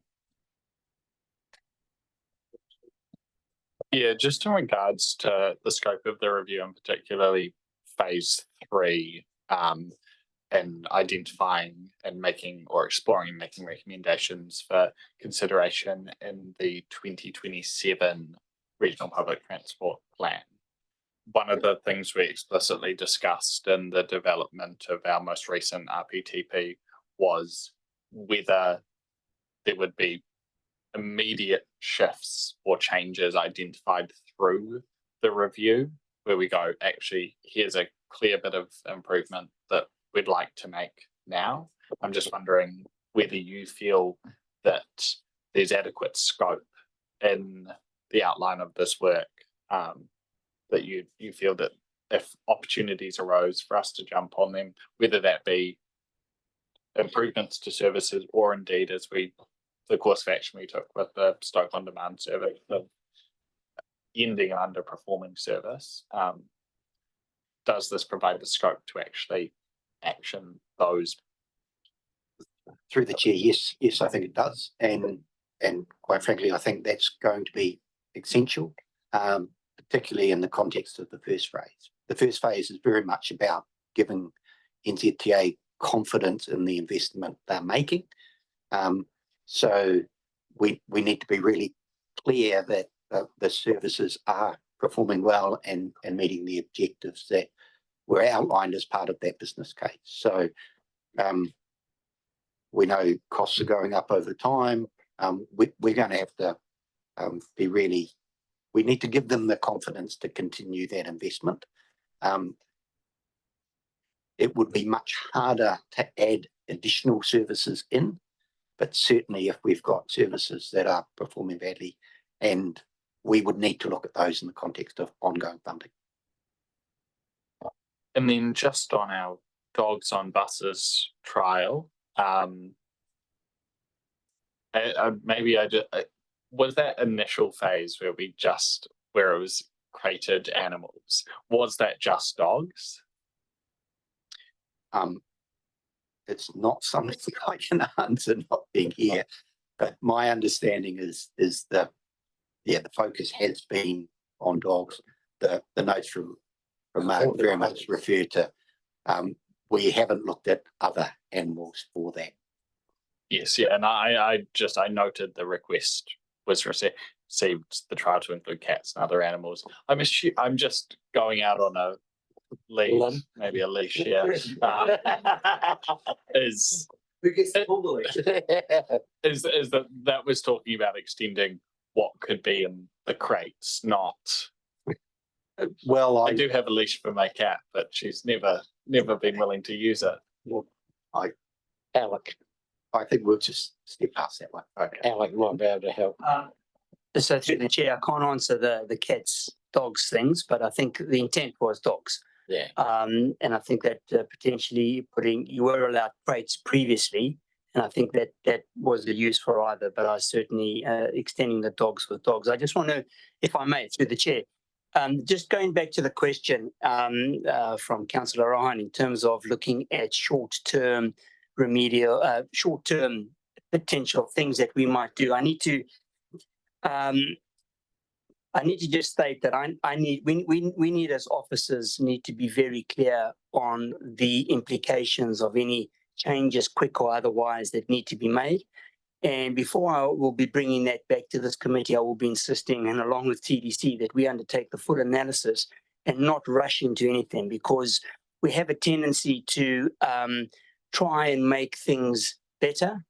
Yeah, just in regards to the scope of the review and particularly phase 3, and identifying and making or exploring and making recommendations for consideration in the 2027 Regional Public Transport Plan. One of the things we explicitly discussed in the development of our most recent RPTP was whether there would be immediate shifts or changes identified through the review where we go, actually, here's a clear bit of improvement that we'd like to make now. I'm just wondering whether you feel that there's adequate scope in the outline of this work, that you feel that if opportunities arose for us to jump on them, whether that be improvements to services or indeed as the course of action we took with the Stoke on Demand service, the ending an underperforming service, does this provide the scope to actually action those? Through the chair, yes, I think it does, and quite frankly, I think that's going to be essential, particularly in the context of the first phase. The first phase is very much about giving NZTA confidence in the investment they're making. So we need to be really clear that the services are performing well and meeting the objectives that were outlined as part of that business case. So we know costs are going up over time. We're going to have to be really, we need to give them the confidence to continue that investment. It would be much harder to add additional services in, but certainly if we've got services that are performing badly, and we would need to look at those in the context of ongoing funding. And then just on our dogs on buses trial, was that initial phase where it was crated animals, was that just dogs? It's not something I can answer not being here, but my understanding is the focus has been on dogs. The notes from Mark very much refer to we haven't looked at other animals for that. Yes, yeah, and I noted the request was received the trial to include cats and other animals. I'm just going out on a leash, maybe a leash, yeah. Who gets to pull the leash? Is that was talking about extending what could be in the crates, not. Well, I do have a leash for my cat, but she's never been willing to use it. Well, Alec, I think we'll just step past that one. Okay. Alec might be able to help. So through the chair, I can't answer the cats, dogs things, but I think the intent was dogs. Yeah. And I think that potentially you were allowed crates previously, and I think that was the use for either, but I certainly extending the dogs with dogs. I just want to, if I may, through the chair, just going back to the question from Councillor Ryan in terms of looking at short-term remedial, short-term potential things that we might do. I need to just state that we need as officers need to be very clear on the implications of any changes quick or otherwise that need to be made. And before I will be bringing that back to this committee, I will be insisting, and along with TDC, that we undertake the full analysis and not rush into anything, because we have a tendency to try and make things better,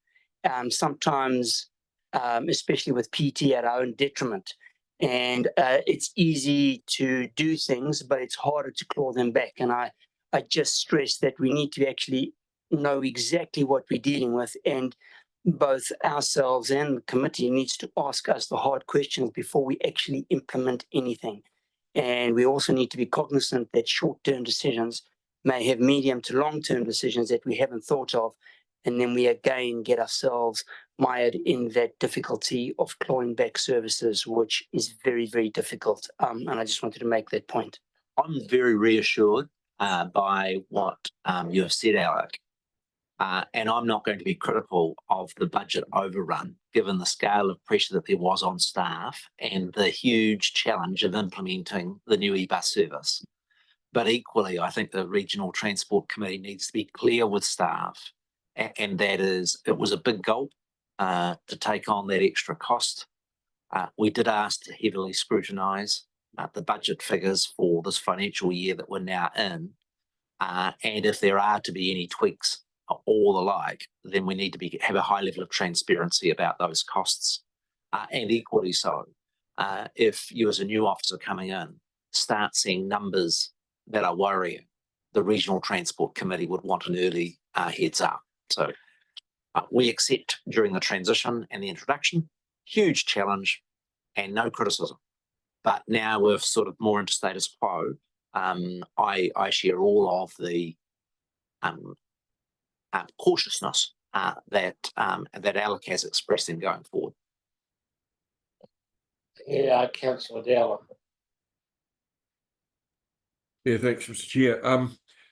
sometimes, especially with PT, at our own detriment. And it's easy to do things, but it's harder to claw them back. And I just stress that we need to actually know exactly what we're dealing with, and both ourselves and the committee needs to ask us the hard questions before we actually implement anything. And we also need to be cognizant that short-term decisions may have medium to long-term decisions that we haven't thought of. And then we again get ourselves mired in that difficulty of clawing back services, which is very, very difficult. And I just wanted to make that point. I'm very reassured by what you have said, Alec. And I'm not going to be critical of the budget overrun, given the scale of pressure that there was on staff and the huge challenge of implementing the new e-bus service. But equally, I think the Regional Transport Committee needs to be clear with staff, and that is, it was a big gulp to take on that extra cost. We did ask to heavily scrutinise the budget figures for this financial year that we're now in, and if there are to be any tweaks or the like, then we need to have a high level of transparency about those costs. And equally so, if you as a new officer coming in start seeing numbers that are worrying, the Regional Transport Committee would want an early heads up. So we accept during the transition and the introduction, huge challenge and no criticism. But now we're sort of more into status quo. I share all of the cautiousness that Alec has expressed in going forward. Yeah, Councillor Dowler. Yeah, thanks, Mr. Chair.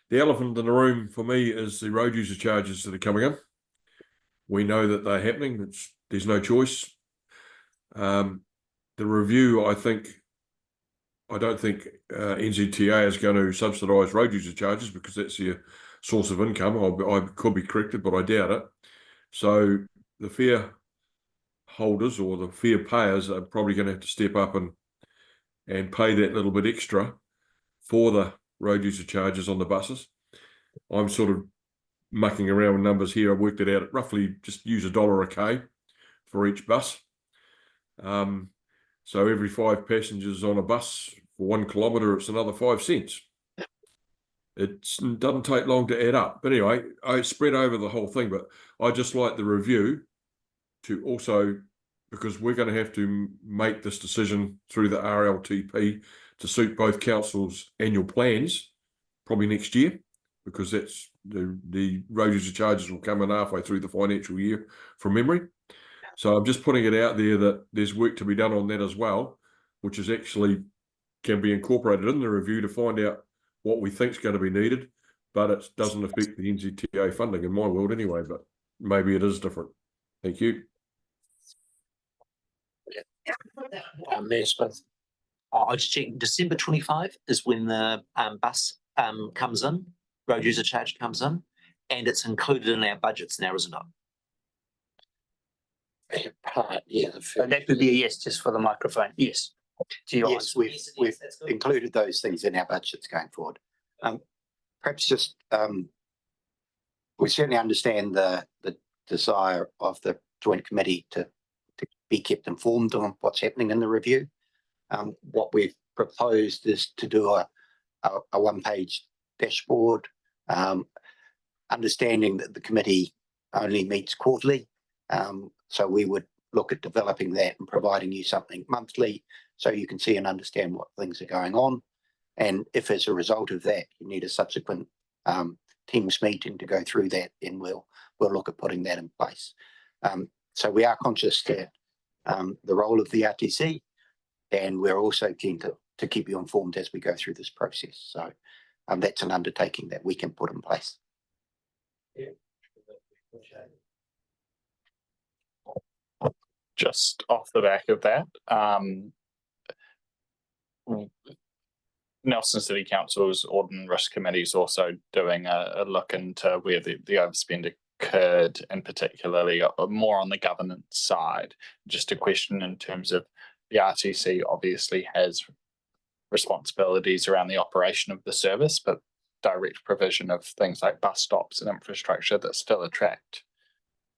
The elephant in the room for me is the road user charges that are coming in. We know that they're happening. There's no choice. The review, I don't think NZTA is going to subsidise road user charges because that's their source of income. I could be corrected, but I doubt it. So the fare holders or the fare payers are probably going to have to step up and pay that little bit extra for the road user charges on the buses. I'm sort of mucking around with numbers here. I worked it out at roughly just use $1 a K for each bus. So every 5 passengers on a bus for 1 kilometre, it's another 5 cents. It doesn't take long to add up. But anyway, I spread over the whole thing, but I just like the review to also, because we're going to have to make this decision through the RLTP to suit both councils' annual plans, probably next year, because that's the road user charges will come in halfway through the financial year from memory. So I'm just putting it out there that there's work to be done on that as well, which is actually can be incorporated in the review to find out what we think is going to be needed, but it doesn't affect the NZTA funding in my world anyway, but maybe it is different. Thank you. Mayor Smith. I was checking, December 25 is when the bus comes in, road user charge comes in, and it's included in our budgets now, isn't it? Yeah, So that would be a yes, just for the microphone. Yes. yes, we've included those things in our budgets going forward. Perhaps just we certainly understand the desire of the joint committee to be kept informed on what's happening in the review. What we've proposed is to do a one-page dashboard, understanding that the committee only meets quarterly. So we would look at developing that and providing you something monthly so you can see and understand what things are going on. And if as a result of that, you need a subsequent Teams meeting to go through that, then we'll look at putting that in place. So we are conscious that the role of the RTC, and we're also keen to keep you informed as we go through this process. So that's an undertaking that we can put in place. Yeah. Just off the back of that, Nelson City Council's Audit and Risk Committee is also doing a look into where the overspend occurred, and particularly more on the governance side. Just a question in terms of the RTC obviously has responsibilities around the operation of the service, but direct provision of things like bus stops and infrastructure that still attract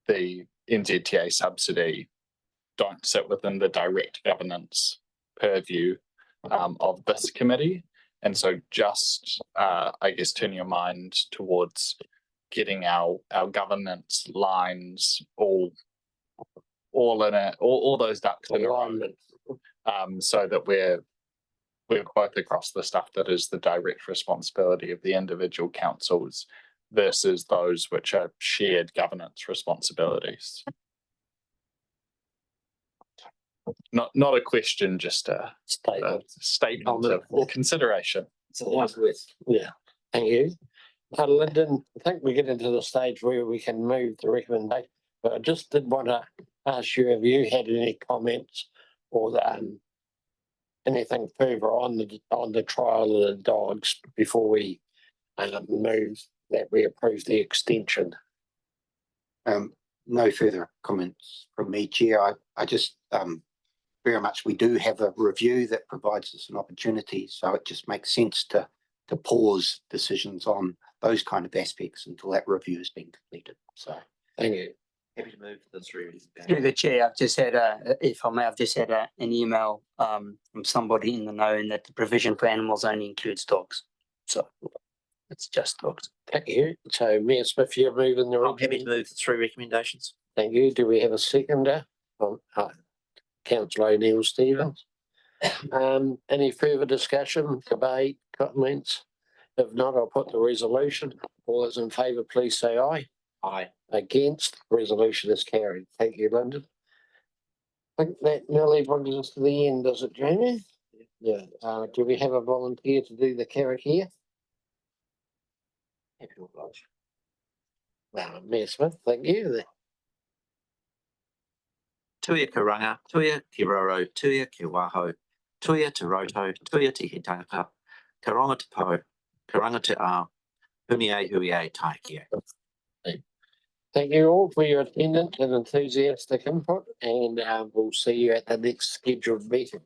the NZTA subsidy don't sit within the direct governance purview of this committee. And so just, I guess, turn your mind towards getting our governance lines all those ducks in a row, so that we're both across the stuff that is the direct responsibility of the individual councils versus those which are shared governance responsibilities. Not a question, just a statement of consideration. Yeah, thank you. Lyndon, I think we get into the stage where we can move the recommendation, but I just did want to ask you if you had any comments or anything further on the trial of the dogs before we move that we approve the extension. No further comments from me, Chair. I just very much, we do have a review that provides us an opportunity, so it just makes sense to pause decisions on those kind of aspects until that review has been completed. So thank you. Happy to move this through. Through the chair, I've just had if I may, I've just had an email from somebody in the know, and that the provision for animals only includes dogs. So it's just dogs. Thank you. So Mayor Smith, you're moving the. I'm happy to move the 3 recommendations. Thank you. Do we have a seconder? Councillor O'Neill Stevens. Any further discussion, debate, comments? If not, I'll put the resolution. All those in favour, please say aye. Aye. Against, resolution is carried. Thank you, Lyndon. I think that nearly brings us to the end, does it, Jamie? Yeah. Do we have a volunteer to do the carrot here? Happy to oblige. Mayor Smith, thank you. Tuia Karanga, Tuia Ki Roro, Tuia Ki Waho, Tuia Te Roto, Tuia Te Hitangaka, Karanga Te Po, Karanga Te A, Hunie Huie Tai Kia. Thank you all for your attendance and enthusiastic input, and we'll see you at the next scheduled meeting.